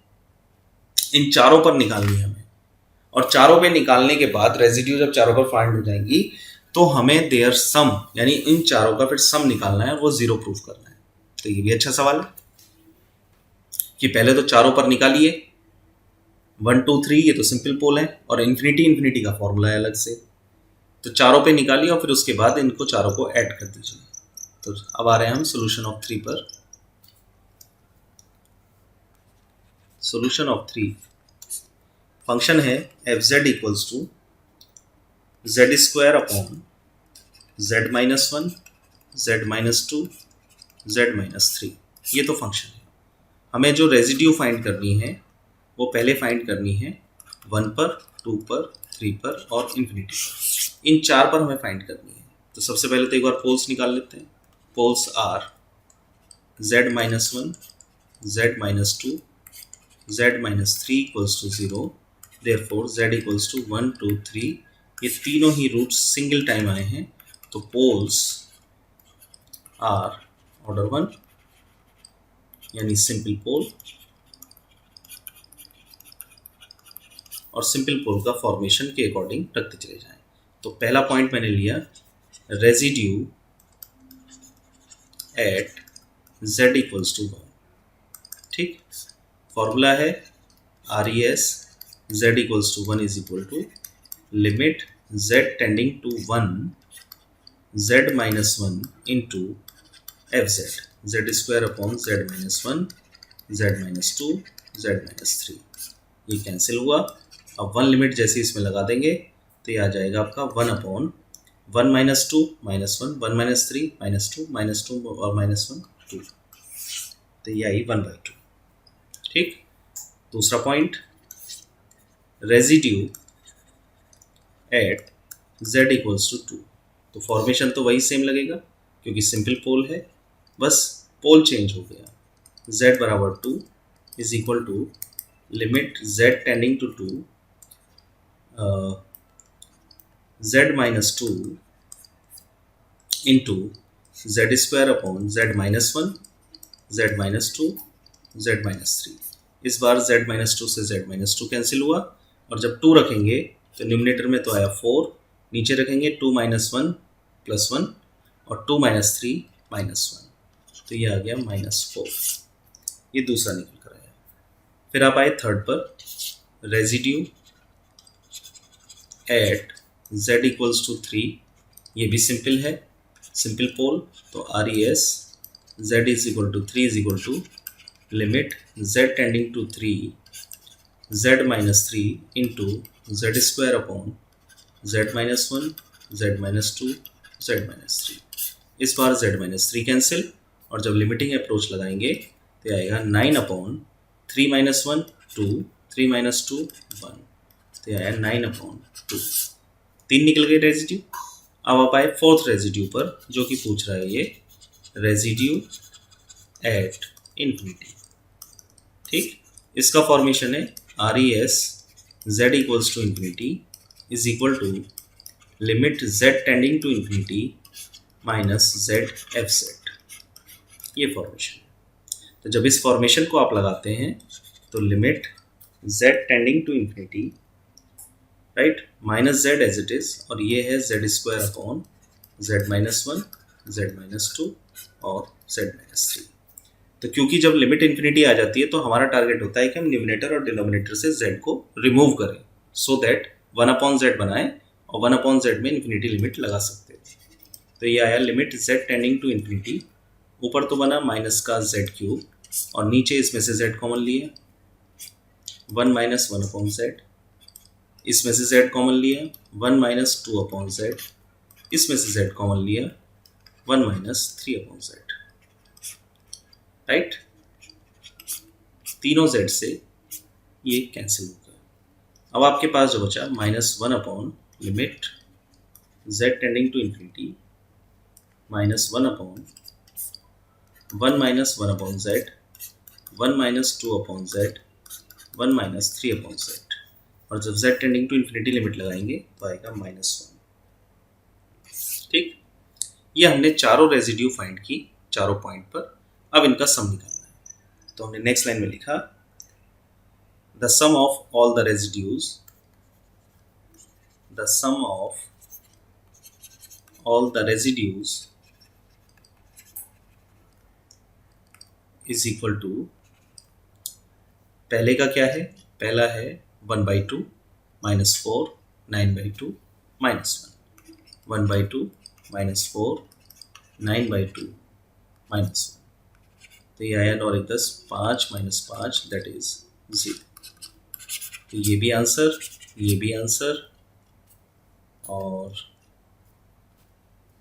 इन चारों पर निकालनी है हमें। और चारों पे निकालने के बाद रेजिड्यू जब चारों पर फाइंड हो जाएंगी तो हमें देयर सम, यानी इन चारों का फिर सम निकालना है, वो 0 प्रूफ करना है। तो ये भी अच्छा सवाल है कि पहले तो चारों पर निकालिए, 1 2 3 ये तो सिंपल पोल है, और इन्फिनिटी का फॉर्मूला है अलग से। तो चारों पे निकालिए और फिर उसके बाद इनको चारों को ऐड कर दीजिए। तो अब आ रहे हैं हम सोल्यूशन ऑफ 3 पर। सोल्यूशन ऑफ 3 फंक्शन है fz equals to z² upon z-1, z-2, z-3। ये तो फंक्शन है। हमें जो रेजिड्यू फाइंड करनी है वो पहले फाइंड करनी है 1 पर, 2 पर, 3 पर और इन्फिनिटी पर। इन 4 पर हमें फाइंड करनी है। तो सबसे पहले तो एक बार पोल्स निकाल लेते हैं। Poles are z-1, z-2, z-3 equals to 0, therefore z equals to 1 2 3। ये तीनों ही रूट्स सिंगल टाइम आए हैं, तो पोल्स आर ऑर्डर 1, यानी सिंपल पोल। और सिंपल पोल का फॉर्मेशन के अकॉर्डिंग रखते चले जाएं। तो पहला पॉइंट मैंने लिया residue at z equals to 1। ठीक, फॉर्मूला है RES z equals to 1 is equal to limit z tending to 1 z-1 into fz, z² upon z-1, z-2, z-3। ये कैंसिल हुआ। अब 1 लिमिट जैसे इसमें लगा देंगे तो ये आ जाएगा आपका 1 अपॉन 1 - 2 - 1, 1 - 3 -2 और -1 2। तो ये आई 1/2। ठीक, दूसरा point, residue at z equals to 2। तो फॉर्मेशन तो वही सेम लगेगा क्योंकि सिंपल पोल है, बस पोल चेंज हो गया। z बराबर 2 is equal to limit z tending to 2 z minus 2 into z square upon z minus 1 z minus 2 z minus 3। इस बार z माइनस 2 से z माइनस 2 कैंसिल हुआ, और जब 2 रखेंगे तो न्यूमिनेटर में तो आया 4, नीचे रखेंगे 2 माइनस 1 प्लस 1 और 2 माइनस 3 माइनस 1, तो ये आ गया -4। ये दूसरा निकल कर आया। फिर आप आए थर्ड पर, residue at z equals to 3। ये भी सिंपल है, सिंपल पोल, तो RES z is equal to 3 is equal to limit z tending to 3 z minus 3 into z square upon z minus 1 z minus 2 z minus 3। इस बार z minus 3 cancel, और जब limiting approach लगाएंगे तो आएगा 9 upon 3 minus 1 2 3 minus 2 1, तो आया 9 upon 2। 3 निकल गए रेजिड्यू। अब आप आए फोर्थ रेजिड्यू पर, जो कि पूछ रहा है ये रेजिड्यू एट इन्फिनिटी। ठीक, इसका फॉर्मेशन है RES z equals to infinity is equal to limit z tending to infinity minus z F set. ये फॉर्मेशन है। तो जब इस फॉर्मेशन को आप लगाते हैं तो limit z tending to infinity, right, minus z as it is, और ये है z square upon z minus 1 z minus 2 और z माइनस 3। तो क्योंकि जब लिमिट इन्फिनिटी आ जाती है तो हमारा टारगेट होता है कि हम न्यूमिनेटर और डिनोमिनेटर से z को रिमूव करें, सो दैट 1 अपॉन z बनाएं और 1 अपॉन z में इन्फिनिटी लिमिट लगा सकते हैं। तो ये आया limit z tending to infinity, ऊपर तो बना माइनस का z क्यूब और नीचे इसमें से z कॉमन लिए 1 माइनस 1 अपॉन z, इसमें से z कॉमन लिया 1 माइनस 2 अपॉन z, इसमें से z कॉमन लिया 1 माइनस 3 अपॉन z, राइट। तीनों z से ये कैंसिल हो गया। अब आपके पास जो बचा -1 upon limit z tending to infinity -1 upon 1 minus 1 upon z 1 minus 2 upon z 1 minus 3 upon z, और जब z tending to infinity limit लगाएंगे तो आएगा -1। ठीक, ये हमने चारों रेजिड्यू फाइंड की चारों पॉइंट पर। अब इनका सम निकालना है, तो हमने नेक्स्ट लाइन में लिखा the sum of all the residues, the sum of all the residues is equal to, पहले का क्या है, पहला है 1/2 -4 9/2 -1, 1/2 -4 9/2 -1, तो ये आया 9 10 5 -5 दैट इज 0। तो ये भी आंसर, ये भी आंसर और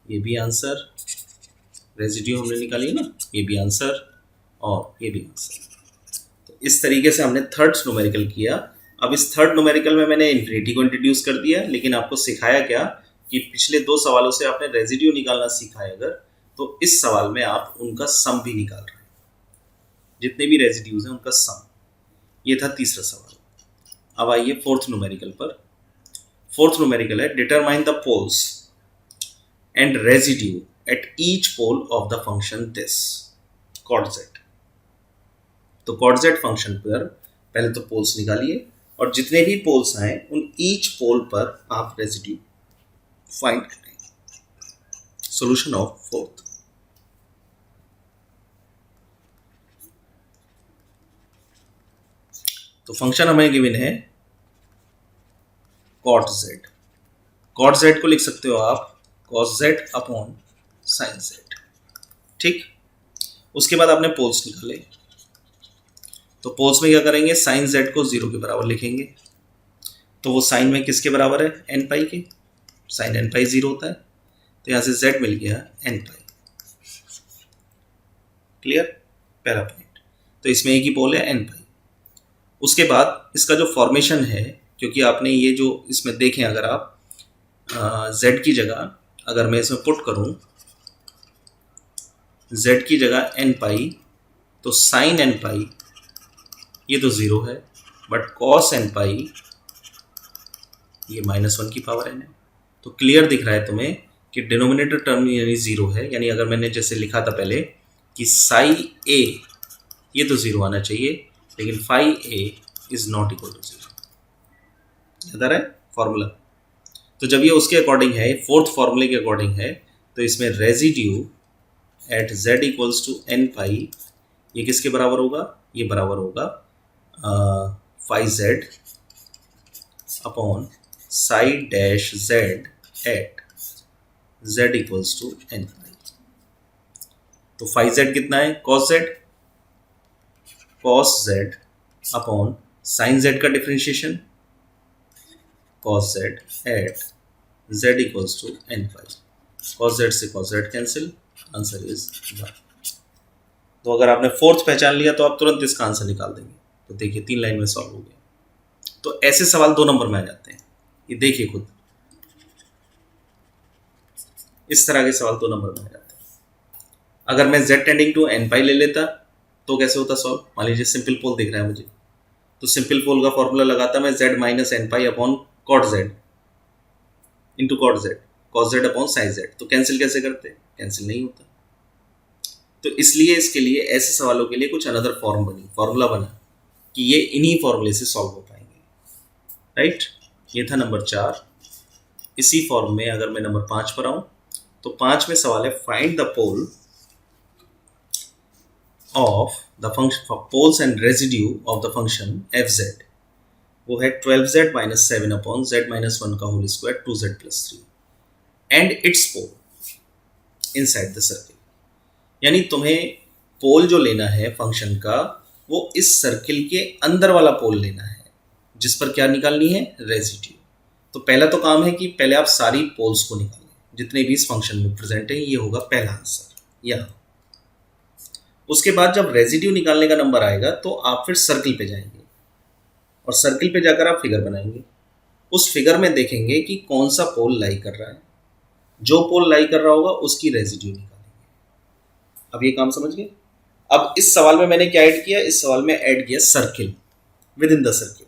ये भी आंसर, रेजिड्यू हमने निकाली है ना, ये भी आंसर और ये भी आंसर। तो इस तरीके से हमने थर्ड न्यूमेरिकल किया। अब इस थर्ड न्यूमेरिकल में मैंने इन्फिनिटी को इंट्रोड्यूस कर दिया, लेकिन आपको सिखाया क्या कि पिछले 2 सवालों से आपने रेजिड्यू निकालना सीखा है अगर, तो इस सवाल में आप उनका सम भी निकाल रहे हैं, जितने भी रेजिड्यूज हैं उनका सम। ये था तीसरा सवाल। अब आइए फोर्थ न्यूमेरिकल पर। फोर्थ न्यूमेरिकल है determine the poles and residue at each pole of the function this cot z। तो कॉट z फंक्शन पर पहले तो पोल्स निकालिए, और जितने भी पोल्स आए उन ईच पोल पर आप रेजिड्यू फाइंड करें। Solution of fourth. तो फंक्शन हमें गिवन है कॉट z। कॉट z को लिख सकते हो आप cos z upon sine z। ठीक, उसके बाद आपने पोल्स निकाले, तो पोल्स में क्या करेंगे, साइन z को 0 के बराबर लिखेंगे। तो वो साइन में किसके बराबर है, n पाई के, साइन n पाई 0 होता है, तो यहां से z मिल गया n पाई। क्लियर, पहला पॉइंट। तो इसमें एक ही पोल है n पाई। उसके बाद इसका जो फॉर्मेशन है, क्योंकि आपने ये जो इसमें देखें, अगर आप z की जगह अगर मैं इसमें पुट करूं z की जगह n पाई, तो साइन n पाई ये तो ज़ीरो है, बट कॉस n पाई ये -1 की पावर n है। तो क्लियर दिख रहा है तुम्हें कि डिनोमिनेटर टर्म यानी ज़ीरो है, यानी अगर मैंने जैसे लिखा था पहले कि साई a ये तो ज़ीरो आना चाहिए, लेकिन phi a is not equal to zero. याद आ रहा है फॉर्मूला? तो जब ये उसके अकॉर्डिंग है, फोर्थ फॉर्मूले के अकॉर्डिंग है, तो इसमें residue at z equals to n pi ये किसके बराबर होगा? ये बराबर होगा phi z upon psi dash z at z equals to n pi. तो फाई z कितना है? cos z, cos z upon sine z का differentiation cos z at z equals to n pi. cos z से cos z cancel, answer is 1। तो अगर आपने fourth पहचान लिया तो आप तुरंत इसका आंसर निकाल देंगे। तो देखिए 3 लाइन में सॉल्व हो गया। तो ऐसे सवाल 2 नंबर में आ जाते हैं, ये देखिए खुद, इस तरह के सवाल 2 नंबर में आ जाते हैं। अगर मैं z टेंडिंग टू n पाई ले लेता तो कैसे होता सॉल्व? मान लीजिए सिंपल पोल दिख रहा है मुझे, तो सिंपल पोल का फॉर्मूला लगाता मैं z minus n pi upon cot z into cot z, cos z upon sine z। तो कैंसिल कैसे करते? कैंसिल नहीं होता। तो इसलिए इसके लिए ऐसे सवालों के लिए कुछ अनदर फॉर्मूला बना कि ये इन्हीं फॉर्मूले से सॉल्व हो पाएंगे, राइट? ये था नंबर 4। इसी फॉर्म में अगर मैं नंबर 5 पर आऊं, तो 5 में सवाल है find the pole of the function poles and residue of the function F Z. वो है 12z minus 7 upon z minus 1 का whole square 2z plus 3 and its pole inside the circle. यानी तुम्हें पोल जो लेना है फंक्शन का, वो इस सर्किल के अंदर वाला पोल लेना है, जिस पर क्या निकालनी है? रेजिड्यू। तो पहला तो काम है कि पहले आप सारी पोल्स को निकालें जितने भी इस फंक्शन में प्रेजेंट है। ये होगा पहला आंसर यहाँ। उसके बाद जब रेजिड्यू निकालने का नंबर आएगा तो आप फिर सर्किल पे जाएंगे और सर्किल पे जाकर आप फिगर बनाएंगे। उस फिगर में देखेंगे कि कौन सा पोल लाई कर रहा है, जो पोल लाई कर रहा होगा उसकी रेजिड्यू निकालेंगे। अब ये काम समझ गए? अब इस सवाल में मैंने क्या ऐड किया? इस सवाल में ऐड किया circle with in the circle.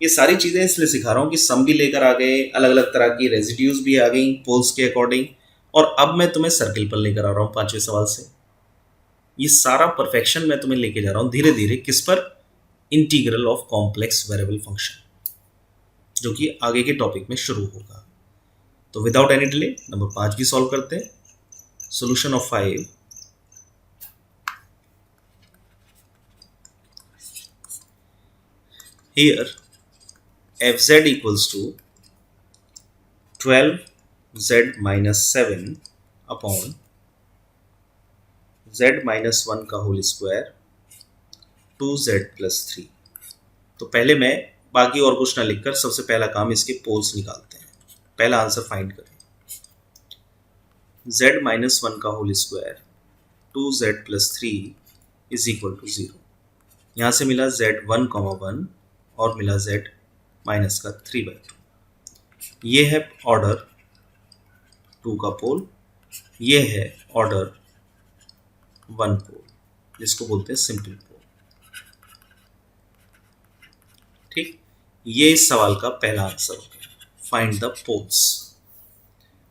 ये सारी चीजें इसलिए सिखा रहा हूं कि सम भी लेकर आ गए, अलग अलग तरह की रेजिड्यूज भी आ गई पोल्स के अकॉर्डिंग, और अब मैं तुम्हें सर्किल पर लेकर आ रहा हूं 5वें सवाल से। ये सारा परफेक्शन मैं तुम्हें लेके जा रहा हूं धीरे धीरे। किस पर? Integral of complex variable function, जो कि आगे के टॉपिक में शुरू होगा। तो विदाउट एनी डिले नंबर 5 भी सॉल्व करते हैं। Solution of 5। Here fz equals to 12z minus 7 upon z minus 1 का होल स्क्वायर 2z प्लस 3। तो पहले मैं बाकी और कुछ ना लिखकर सबसे पहला काम इसके पोल्स निकालते हैं। पहला आंसर फाइंड करें। z माइनस 1 का whole square 2z plus 3 is equal to 0। यहाँ से मिला z 1,1 और मिला z माइनस का 3/2। ये है ऑर्डर 2 का पोल, ये है ऑर्डर 1 पोल, जिसको बोलते हैं सिंपल पोल। ठीक, ये इस सवाल का पहला आंसर हो गया, फाइंड द पोल्स।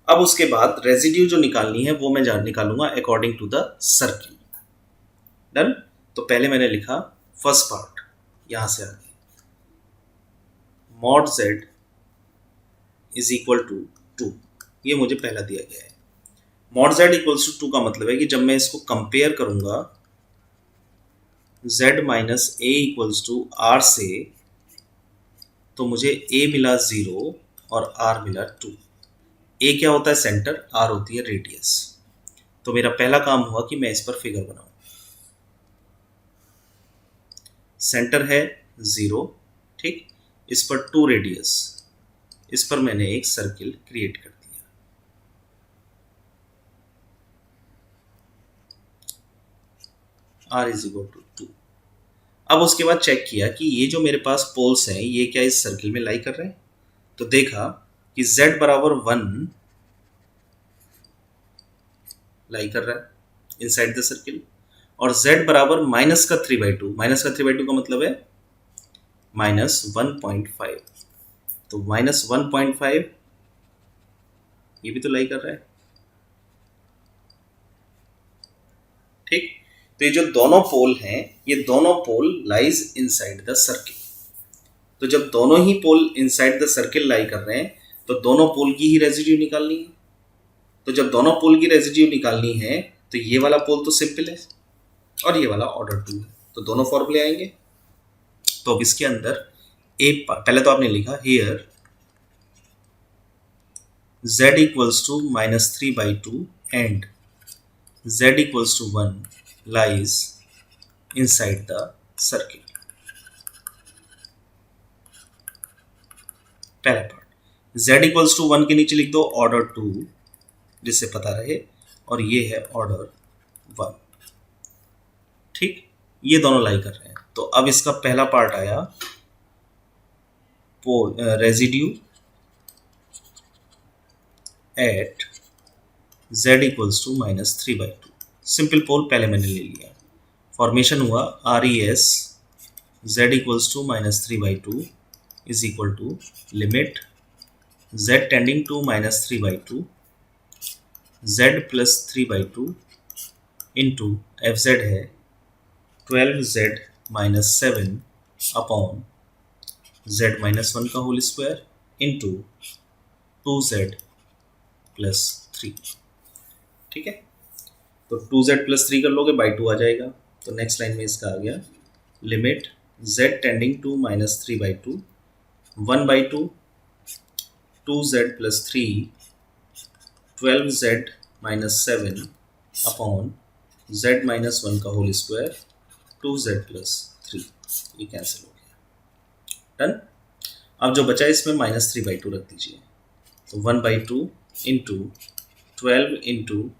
अब उसके बाद रेजिड्यू जो निकालनी है वो मैं निकालूंगा according to the circle. Done? तो पहले मैंने लिखा फर्स्ट पार्ट, यहां से आ गया mod z is equal to 2। ये मुझे पहला दिया गया है। मॉड z इक्वल्स टू 2 का मतलब है कि जब मैं इसको कंपेयर करूंगा z minus a equals to r से, तो मुझे a मिला 0 और r मिला 2। a क्या होता है? सेंटर, r होती है रेडियस। तो मेरा पहला काम हुआ कि मैं इस पर फिगर बनाऊं। सेंटर है 0, ठीक, इस पर 2 रेडियस, इस पर मैंने एक सर्किल क्रिएट कर दिया। r is equal to 2। अब उसके बाद चेक किया कि ये जो मेरे पास पोल्स हैं ये क्या इस सर्किल में लाई कर रहे हैं, तो देखा कि z बराबर 1 लाई कर रहा है इनसाइड द सर्किल, और z बराबर माइनस का 3/2, माइनस का 3/2 का मतलब है -1.5, तो -1.5 ये भी तो लाई कर रहा है। ठीक, तो ये जो दोनों पोल हैं ये दोनों पोल लाइज इनसाइड द सर्किल। तो जब दोनों ही पोल इनसाइड द सर्किल लाई कर रहे हैं तो दोनों पोल की ही रेजिड्यू निकालनी है। तो जब दोनों पोल की रेजिड्यू निकालनी है तो ये वाला पोल तो सिंपल है और ये वाला ऑर्डर 2 है, तो दोनों फॉर्मूले आएंगे। तो अब इसके अंदर पहले तो आपने लिखा here z equals to -3/2 and z equals to 1 lies inside the circle. पहला पार्ट z इक्वल्स टू 1 के नीचे लिख दो ऑर्डर 2 जिससे पता रहे, और ये है ऑर्डर 1। ठीक, ये दोनों लाई कर रहे हैं। तो अब इसका पहला पार्ट आया pole residue at z equals to -3/2। Simple pole पहले मैंने ले लिया, फॉर्मेशन हुआ RES z equals to -3/2 is equal to limit z tending to -3/2 z plus 3/2 into FZ है 12z minus 7 upon z minus 1 का whole square into 2z plus 3। ठीक है, तो 2z प्लस 3 कर लोगे बाई 2 आ जाएगा। तो नेक्स्ट लाइन में इसका आ गया limit z tending to -3/2 1/2 2z plus 3 12z minus 7 upon z minus 1 का होल स्क्वायर 2z प्लस 3, ये कैंसिल हो गया। डन। अब जो बचा इसमें -3/2 रख दीजिए, तो 1/2 इंटू 12 इंटू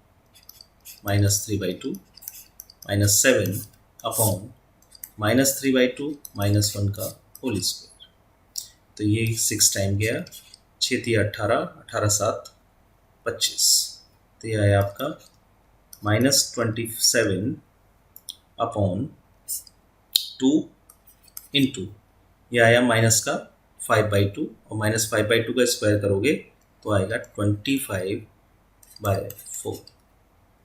-3/2 -7 अपॉन -3/2 -1 का होल स्क्वायर। तो ये 6 टाइम गया, 6 3 18 18 7 25, तो ये आया आपका -27 अपॉन 2 इंटू ये आया माइनस का 5/2, और -5/2 का स्क्वायर करोगे तो आएगा 25/4,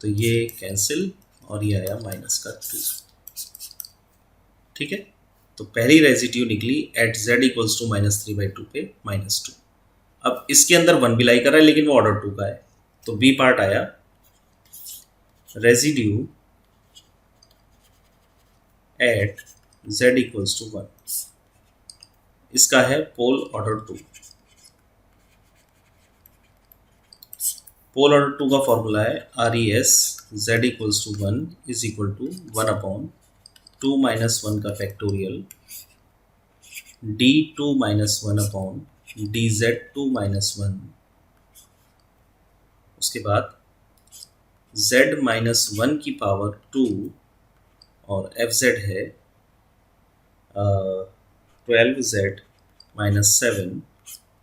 तो ये कैंसिल और ये आया -2। ठीक है, तो पहली रेजिड्यू निकली एट z इक्वल्स टू -3/2 पे -2। अब इसके अंदर 1 भी लाई कर रहा है लेकिन वो ऑर्डर 2 का है, तो बी पार्ट आया residue at z equals to 1, इसका है पोल ऑर्डर 2। पोल ऑर्डर 2 का फॉर्मूला है RES z equals to 1 is equal to 1 upon 2 minus 1 का factorial d2 minus 1 upon dz2 minus 1, उसके बाद z माइनस 1 की पावर 2 और FZ है 12z minus 7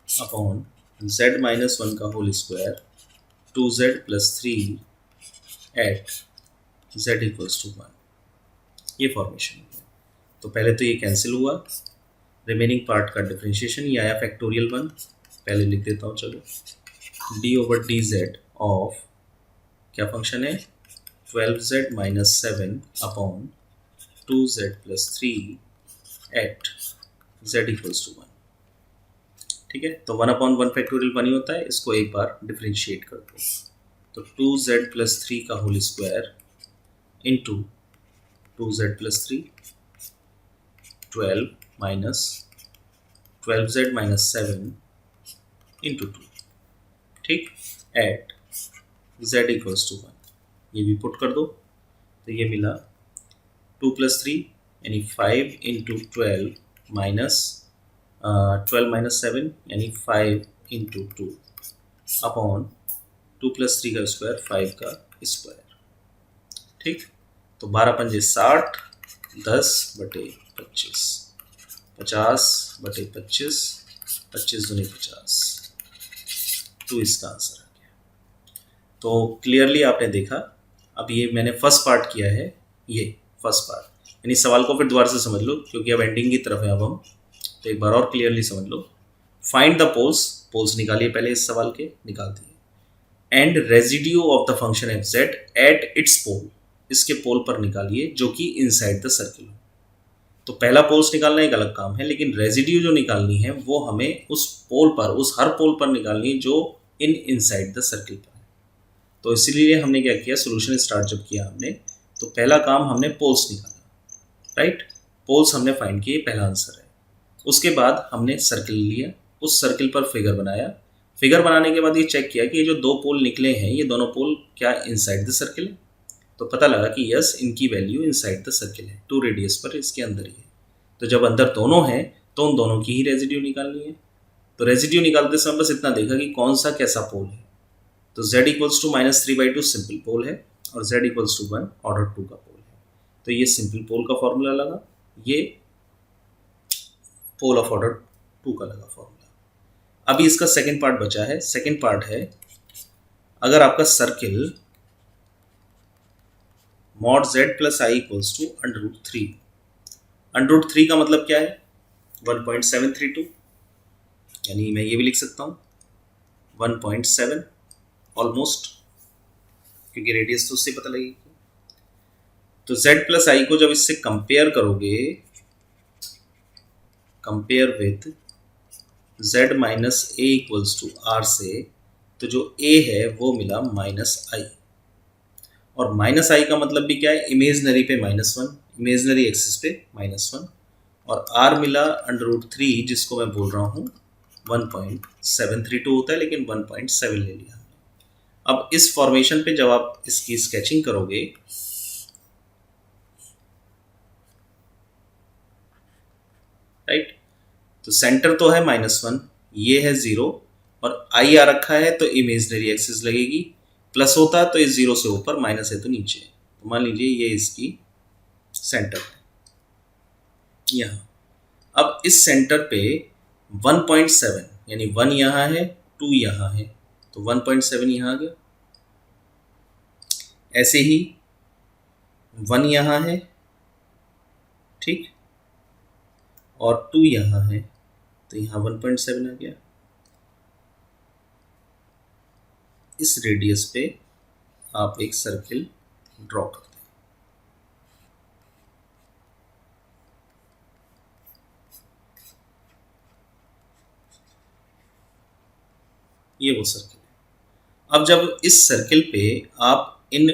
upon z minus 1 का whole square 2z plus 3 at z equals to 1, ये formation हो गया। तो पहले तो ये कैंसिल हुआ, रिमेनिंग पार्ट का डिफरेंशिएशन ये आया फैक्टोरियल 1, पहले लिख देता हूँ चलो, d/dz ऑफ क्या फंक्शन है 12z minus 7 upon 2z plus 3 at z equals to 1। ठीक है, तो 1 अपॉन 1 फैक्टोरियल 1 ही होता है, इसको एक बार डिफरेंशिएट कर दो, तो 2z प्लस 3 का whole square into 2z plus 3 12 minus 12z minus 7 into 2, ठीक, एट z इक्वल्स टू 1, ये भी पुट कर दो, तो ये मिला 2 प्लस 3 यानी 5 इंटू 12 माइनस 12 माइनस 7 यानी 5 इंटू 2 अपॉन 2 प्लस 3 का स्क्वायर 5 का स्क्वायर। ठीक, तो 12 पंजे 60 10/2 25, 50/25, 25 दूनी 50, तो इसका आंसर आ गया। तो क्लियरली आपने देखा, अब ये मैंने फर्स्ट पार्ट किया है, ये फर्स्ट पार्ट, यानी सवाल को फिर दोबारा से समझ लो क्योंकि अब एंडिंग की तरफ है अब हम, तो एक बार और क्लियरली समझ लो। फाइंड द पोल्स, पोल्स निकालिए पहले इस सवाल के, निकाल दिए। And residue of the function F Z at its pole, इसके पोल पर निकालिए जो कि इनसाइड द सर्किल हो। तो पहला पोल्स निकालना एक अलग काम है, लेकिन रेजिड्यू जो निकालनी है वो हमें उस पोल पर, उस हर पोल पर निकालनी है जो इनसाइड द सर्किल पर है। तो इसीलिए हमने क्या किया, सोल्यूशन स्टार्ट जब किया हमने, तो पहला काम हमने पोल्स निकाला, राइट। पोल्स हमने फाइंड किए, पहला आंसर है। उसके बाद हमने सर्किल लिया, उस सर्किल पर फिगर बनाया। फिगर बनाने के बाद ये चेक किया कि ये जो दो पोल निकले हैं, ये दोनों पोल क्या इनसाइड द सर्किल है। तो पता लगा कि यस, इनकी वैल्यू इनसाइड द सर्किल है, 2 रेडियस पर इसके अंदर ही है। तो जब अंदर दोनों हैं तो उन दोनों की ही रेजिड्यू निकालनी है। तो रेजिड्यू निकालते समय बस इतना देखा कि कौन सा कैसा पोल है। तो z इक्वल्स टू -3/2 सिंपल पोल है और z इक्वल्स टू 1 ऑर्डर 2 का पोल है। तो ये सिंपल पोल का फॉर्मूला लगा, ये पोल ऑफ ऑर्डर 2 का लगा फॉर्मूला। अभी इसका सेकेंड पार्ट बचा है। सेकेंड पार्ट है, अगर आपका circle mod z plus i equals to √3, √3 का मतलब क्या है, 1.732, यानी मैं ये भी लिख सकता हूँ 1.7 ऑलमोस्ट, क्योंकि रेडियस तो उससे पता लगेगी। तो z प्लस आई को जब इससे कंपेयर करोगे, compare with z minus a equals to r से, तो जो a है वो मिला -i, और -i का मतलब भी क्या है, इमेजनरी पे -1, इमेजनरी एक्सिस पे -1, और r मिला √3, जिसको मैं बोल रहा हूँ 1.732 होता है, लेकिन 1.7 ले लिया। अब इस फॉर्मेशन पे जब आप इसकी स्केचिंग करोगे, राइट, तो सेंटर तो है -1, ये है 0, और i आ रखा है तो इमेजनरी एक्सिस लगेगी, प्लस होता तो इस 0 से ऊपर, माइनस है तो नीचे। तो मान लीजिए ये इसकी सेंटर है यहाँ। अब इस सेंटर पे 1.7, यानी 1 यहाँ है, 2 यहाँ है, तो 1.7 यहाँ आ गया। ऐसे ही 1 यहाँ है, ठीक, और 2 यहाँ है, तो यहाँ 1.7 आ गया। इस रेडियस पे आप एक सर्किल ड्रॉ करते हैं। ये वो सर्किल है। अब जब इस सर्किल पे आप इन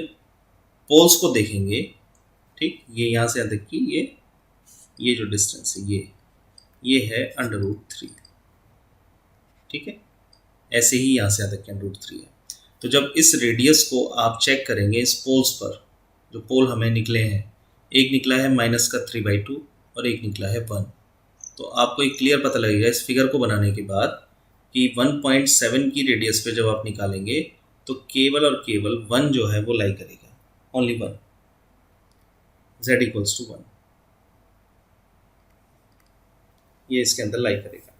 पोल्स को देखेंगे, ठीक, ये यहाँ से यहाँ तक की ये जो डिस्टेंस है, ये है √3, ठीक है, ऐसे ही यहाँ से यहाँ तक √3 है। तो जब इस रेडियस को आप चेक करेंगे इस पोल्स पर, जो पोल हमें निकले हैं, एक निकला है -3/2 और एक निकला है 1, तो आपको एक क्लियर पता लगेगा इस फिगर को बनाने के बाद कि 1.7 की रेडियस पे जब आप निकालेंगे तो केवल और केवल 1 जो है वो लाई करेगा, ओनली 1, z इक्वल्स टू 1, ये इसके अंदर लाई करेगा।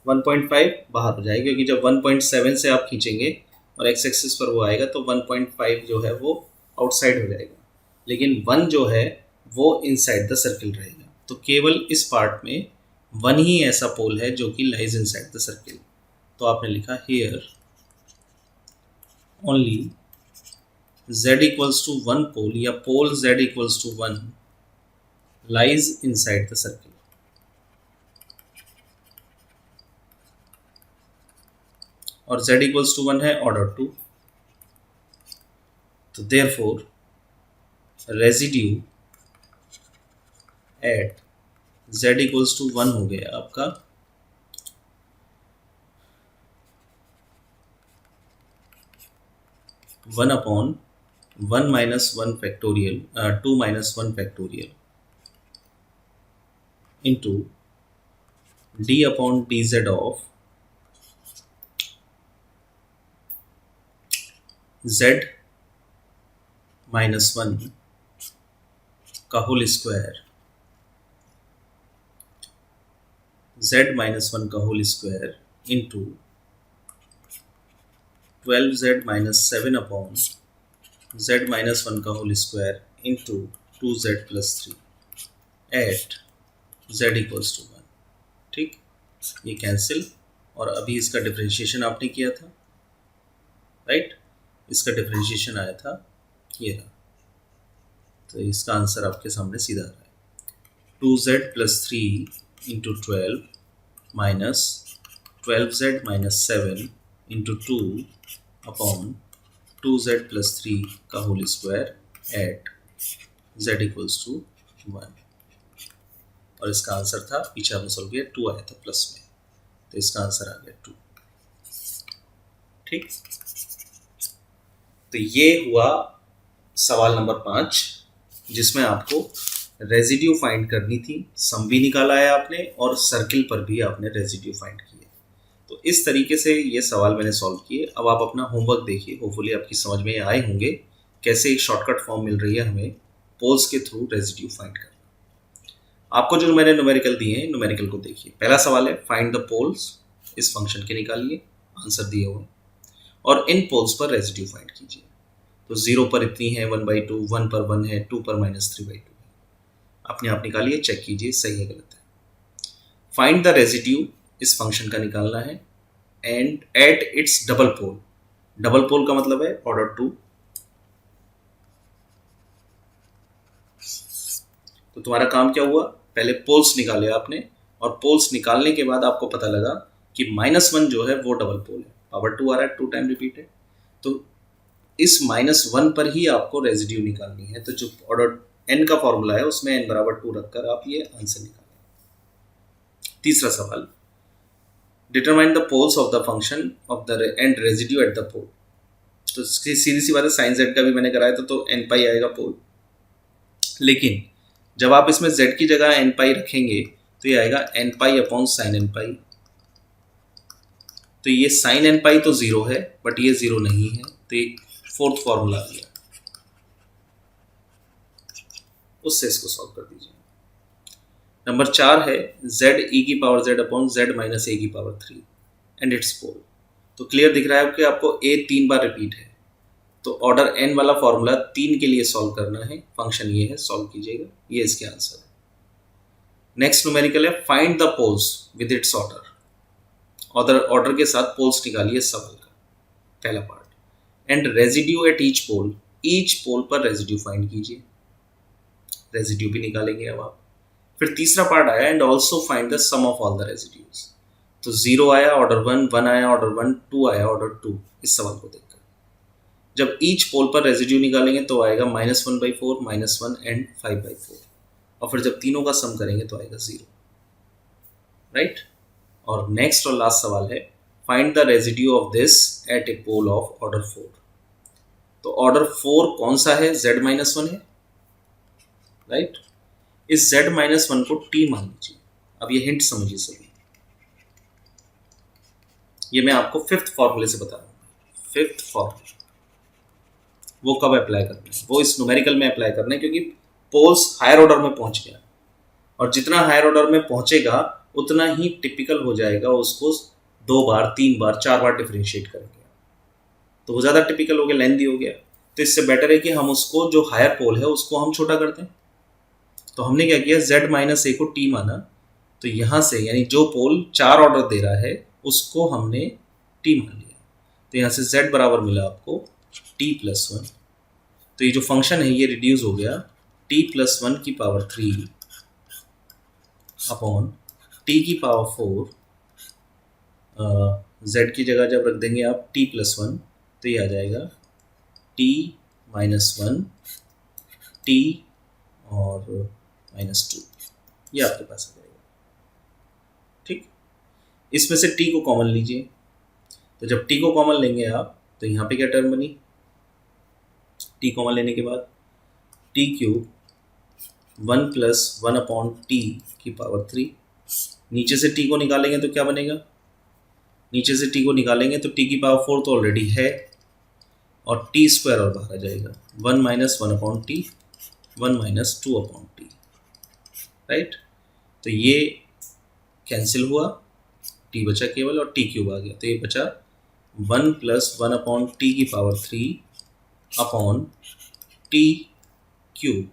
1.5 बाहर हो जाएगा, क्योंकि जब 1.7 से आप खींचेंगे और एक्स एक्सिस पर वो आएगा तो 1.5 जो है वो आउटसाइड हो जाएगा, लेकिन 1 जो है वो इनसाइड द सर्किल रहेगा। तो केवल इस पार्ट में 1 ही ऐसा पोल है जो कि लाइज इनसाइड द सर्किल। तो आपने लिखा here only z equals to 1 pole, या pole z equals to 1 lies inside the circle. और z इक्वल्स टू 1 है ऑर्डर 2, तो therefore residue at z equals to 1 हो गया आपका 1/1 minus 1 factorial 2 minus 1 factorial into d/dz of z -1 का whole square z minus one का whole square into 12z minus seven upon z minus one का whole square into 2z plus three at z equals to one. ठीक, ये cancel, और अभी इसका differentiation आपने किया था, राइट, इसका डिफरेंशिएशन आया था ये रहा, तो इसका आंसर आपके सामने सीधा आ रहा है 2z plus three into 12 minus 12z minus seven into two upon 2z plus three का whole square at z equals to one. और इसका आंसर था, पीछे आपने सॉल्व किया 2 आया था प्लस में, तो इसका आंसर आ गया 2। ठीक, तो ये हुआ सवाल नंबर 5, जिसमें आपको रेजिड्यू फाइंड करनी थी। सम भी निकाला है आपने और सर्किल पर भी आपने रेजिड्यू फाइंड किए। तो इस तरीके से ये सवाल मैंने सॉल्व किए। अब आप अपना होमवर्क देखिए, होपफुली आपकी समझ में आए होंगे कैसे एक शॉर्टकट फॉर्म मिल रही है हमें पोल्स के थ्रू रेजिड्यू फाइंड करना। आपको जो मैंने न्यूमेरिकल दिए हैं, न्यूमेरिकल को देखिए। पहला सवाल है फाइंड द पोल्स, इस फंक्शन के निकालिए, आंसर दिए हुए, और इन पोल्स पर रेजिड्यू फाइंड कीजिए। तो 0 पर इतनी है 1/2, 1 पर 1 है, 2 पर -3/2 है। अपने आप निकालिए, चेक कीजिए सही है गलत है। फाइंड द रेजिड्यू, इस फंक्शन का निकालना है, and at its double pole. Double pole का मतलब है ऑर्डर 2। तो तुम्हारा काम क्या हुआ, पहले पोल्स निकाले आपने, और पोल्स निकालने के बाद आपको पता लगा कि -1 जो है वो डबल पोल है, पावर 2 आ रहा है, 2 टाइम रिपीटेड। तो इस -1 पर ही आपको रेजिड्यू निकालनी है। तो जो ऑर्डर n का फॉर्मूला है उसमें n बराबर 2 रखकर आप ये आंसर निकालें। तीसरा सवाल, determine the poles of the function of the and residue at the pole. तो सीधी सी बात है, साइन z का भी मैंने कराया था, तो n पाई आएगा पोल। लेकिन जब आप इसमें z की जगह n पाई रखेंगे तो ये आएगा n pi upon sine n pi. तो ये साइन n पाई तो 0 है, बट ये 0 नहीं है, तो ये फोर्थ फॉर्मूला आ गया, उससे इसको सॉल्व कर दीजिए। नंबर 4 है z e की power z upon z minus a की पावर 3 एंड इट्स पोल। तो क्लियर दिख रहा है कि आपको a 3 बार रिपीट है, तो ऑर्डर n वाला फॉर्मूला 3 के लिए सॉल्व करना है। फंक्शन ये है, सॉल्व कीजिएगा, ये इसके आंसर है। नेक्स्ट न्यूमेरिकल है find the poles with its order. Order के साथ पोल्स निकालिए सवाल का, पहला part. And residue at each pole पर रेजिड्यू फाइंड कीजिए, रेजिड्यू भी निकालेंगे अब आप। फिर तीसरा पार्ट आया and also find the sum of all the residues. तो 0 आया ऑर्डर 1, 1 आया ऑर्डर 1, 2 आया ऑर्डर 2। इस सवाल को देखकर जब ईच पोल पर रेजिड्यू निकालेंगे तो आएगा -1/4, -1 एंड 5/4, और फिर जब तीनों का सम करेंगे तो आएगा 0, राइट। और नेक्स्ट और लास्ट सवाल है find the residue of this at a pole of order 4। तो ऑर्डर 4 कौन सा है, z-1 है, राइट। इस z-1 को t मान लीजिए। अब ये हिंट समझिए सभी, ये मैं आपको 5th फॉर्मूले से बता रहा हूँ। 5th फॉर्मूला वो कब अप्लाई करना है, वो इस न्यूमेरिकल में अप्लाई करना है, क्योंकि पोल्स हायर ऑर्डर में पहुंच गया, और जितना हायर ऑर्डर में पहुंचेगा उतना ही टिपिकल हो जाएगा, उसको 2 बार 3 बार 4 बार डिफरेंशिएट करेंगे तो वो ज़्यादा टिपिकल हो गया, लेंथी हो गया। तो इससे बेटर है कि हम उसको, जो हायर पोल है उसको हम छोटा कर दें। तो हमने क्या किया, z-a को t माना, तो यहाँ से यानी जो पोल 4 ऑर्डर दे रहा है उसको हमने t मान लिया। तो यहाँ से z बराबर मिला आपको t+1। तो ये जो फंक्शन है ये रिड्यूस हो गया t+1 की पावर 3 अपॉन t की पावर 4। z की जगह जब रख देंगे आप t+1 तो ये आ जाएगा t-1 t और -2, ये आपके पास आ जाएगा। ठीक, इसमें से t को कॉमन लीजिए। तो जब t को कॉमन लेंगे आप तो यहाँ पे क्या टर्म बनी, t कॉमन लेने के बाद t³ 1 + 1 अपॉन t की पावर 3। नीचे से t को निकालेंगे तो क्या बनेगा, नीचे से t को निकालेंगे तो t की पावर 4 तो ऑलरेडी है, और t² और बाहर आ जाएगा 1 - 1 upon t, 1 - 2 upon t, right. तो ये कैंसिल हुआ, टी बचा केवल और टी क्यूब आ गया, तो ये बचा 1 + 1/t³ अपॉन टी क्यूब,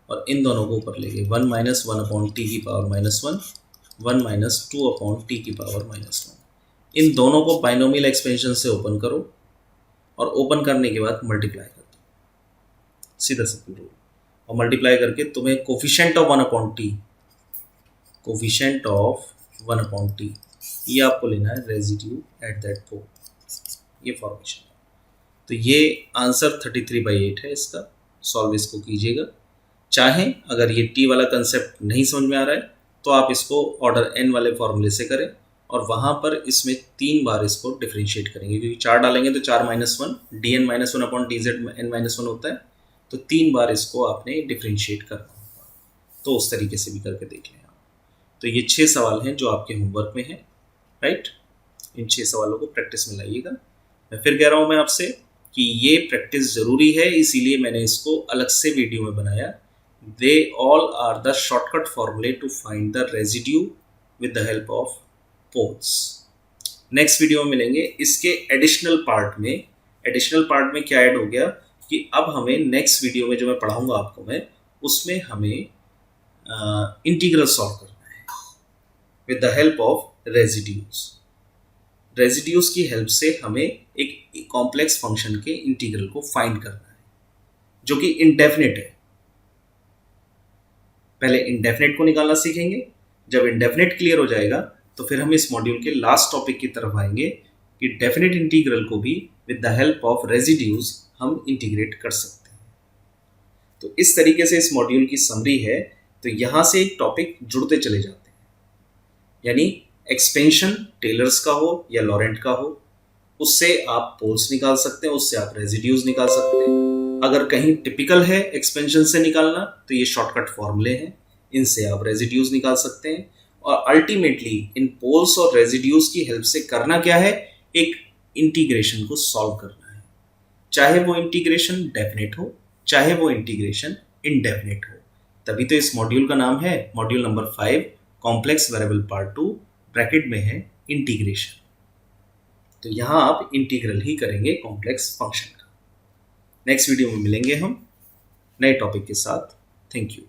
और इन दोनों को ऊपर ले गए 1 - 1/t⁻⁻1 1 - 2/t⁻⁻1। इन दोनों को बाइनोमियल एक्सपेंशन से ओपन करो और ओपन करने के बाद मल्टीप्लाई कर दो, सीधा सिंपल रूल। और मल्टीप्लाई करके तुम्हें coefficient of 1/t, coefficient of 1/t, ये आपको लेना है रेजिड्यू एट दैट पोल, ये फॉर्मेशन है। तो ये आंसर 33/8 है इसका। सॉल्व इसको कीजिएगा। चाहे अगर ये टी वाला कंसेप्ट नहीं समझ में आ रहा है तो आप इसको ऑर्डर एन वाले फॉर्मूले से करें, और वहाँ पर इसमें 3 बार इसको डिफ्रेंशिएट करेंगे, क्योंकि 4 डालेंगे तो 4 - 1 dn - 1/dz n - 1 होता है, तो 3 बार इसको आपने डिफ्रेंशिएट करना होगा। तो उस तरीके से भी करके देख लें आप। तो ये 6 सवाल हैं जो आपके होमवर्क में हैं, राइट। इन 6 सवालों को प्रैक्टिस में लाइएगा। मैं फिर कह रहा हूँ मैं आपसे कि ये प्रैक्टिस ज़रूरी है, इसीलिए मैंने इसको अलग से वीडियो में बनाया। They all are the shortcut formulae to find the residue with the help of poles. Next video में मिलेंगे इसके एडिशनल पार्ट में। एडिशनल पार्ट में क्या ऐड हो गया कि अब हमें नेक्स्ट वीडियो में जो मैं पढ़ाऊंगा आपको मैं, उसमें हमें इंटीग्रल सॉल्व करना है with the help of residues. Residues की हेल्प से हमें एक कॉम्प्लेक्स फंक्शन के इंटीग्रल को फाइंड करना है जो कि इंडेफिनिट है। पहले इंडेफिनिट को निकालना सीखेंगे। जब इंडेफिनिट क्लियर हो जाएगा तो फिर हम इस मॉड्यूल के लास्ट टॉपिक की तरफ आएंगे कि डेफिनिट इंटीग्रल को भी with the help of residues हम इंटीग्रेट कर सकते हैं। तो इस तरीके से इस मॉड्यूल की समरी है। तो यहाँ से एक टॉपिक जुड़ते चले जाते हैं, यानी एक्सपेंशन टेलर्स का हो या लॉरेंट का हो, उससे आप पोल्स निकाल सकते हैं, उससे आप रेजिड्यूज निकाल सकते हैं। अगर कहीं टिपिकल है एक्सपेंशन से निकालना तो ये शॉर्टकट फॉर्मूले हैं, इनसे आप रेजिड्यूज निकाल सकते हैं। और अल्टीमेटली इन पोल्स और रेजिड्यूज की हेल्प से करना क्या है, एक इंटीग्रेशन को सॉल्व करना है, चाहे वो इंटीग्रेशन डेफिनेट हो चाहे वो इंटीग्रेशन इनडेफिनेट हो। तभी तो इस मॉड्यूल का नाम है module number 5 complex variable part 2, bracket में है इंटीग्रेशन। तो यहां आप इंटीग्रल ही करेंगे कॉम्प्लेक्स फंक्शन का। नेक्स्ट वीडियो में मिलेंगे हम नए टॉपिक के साथ। Thank you.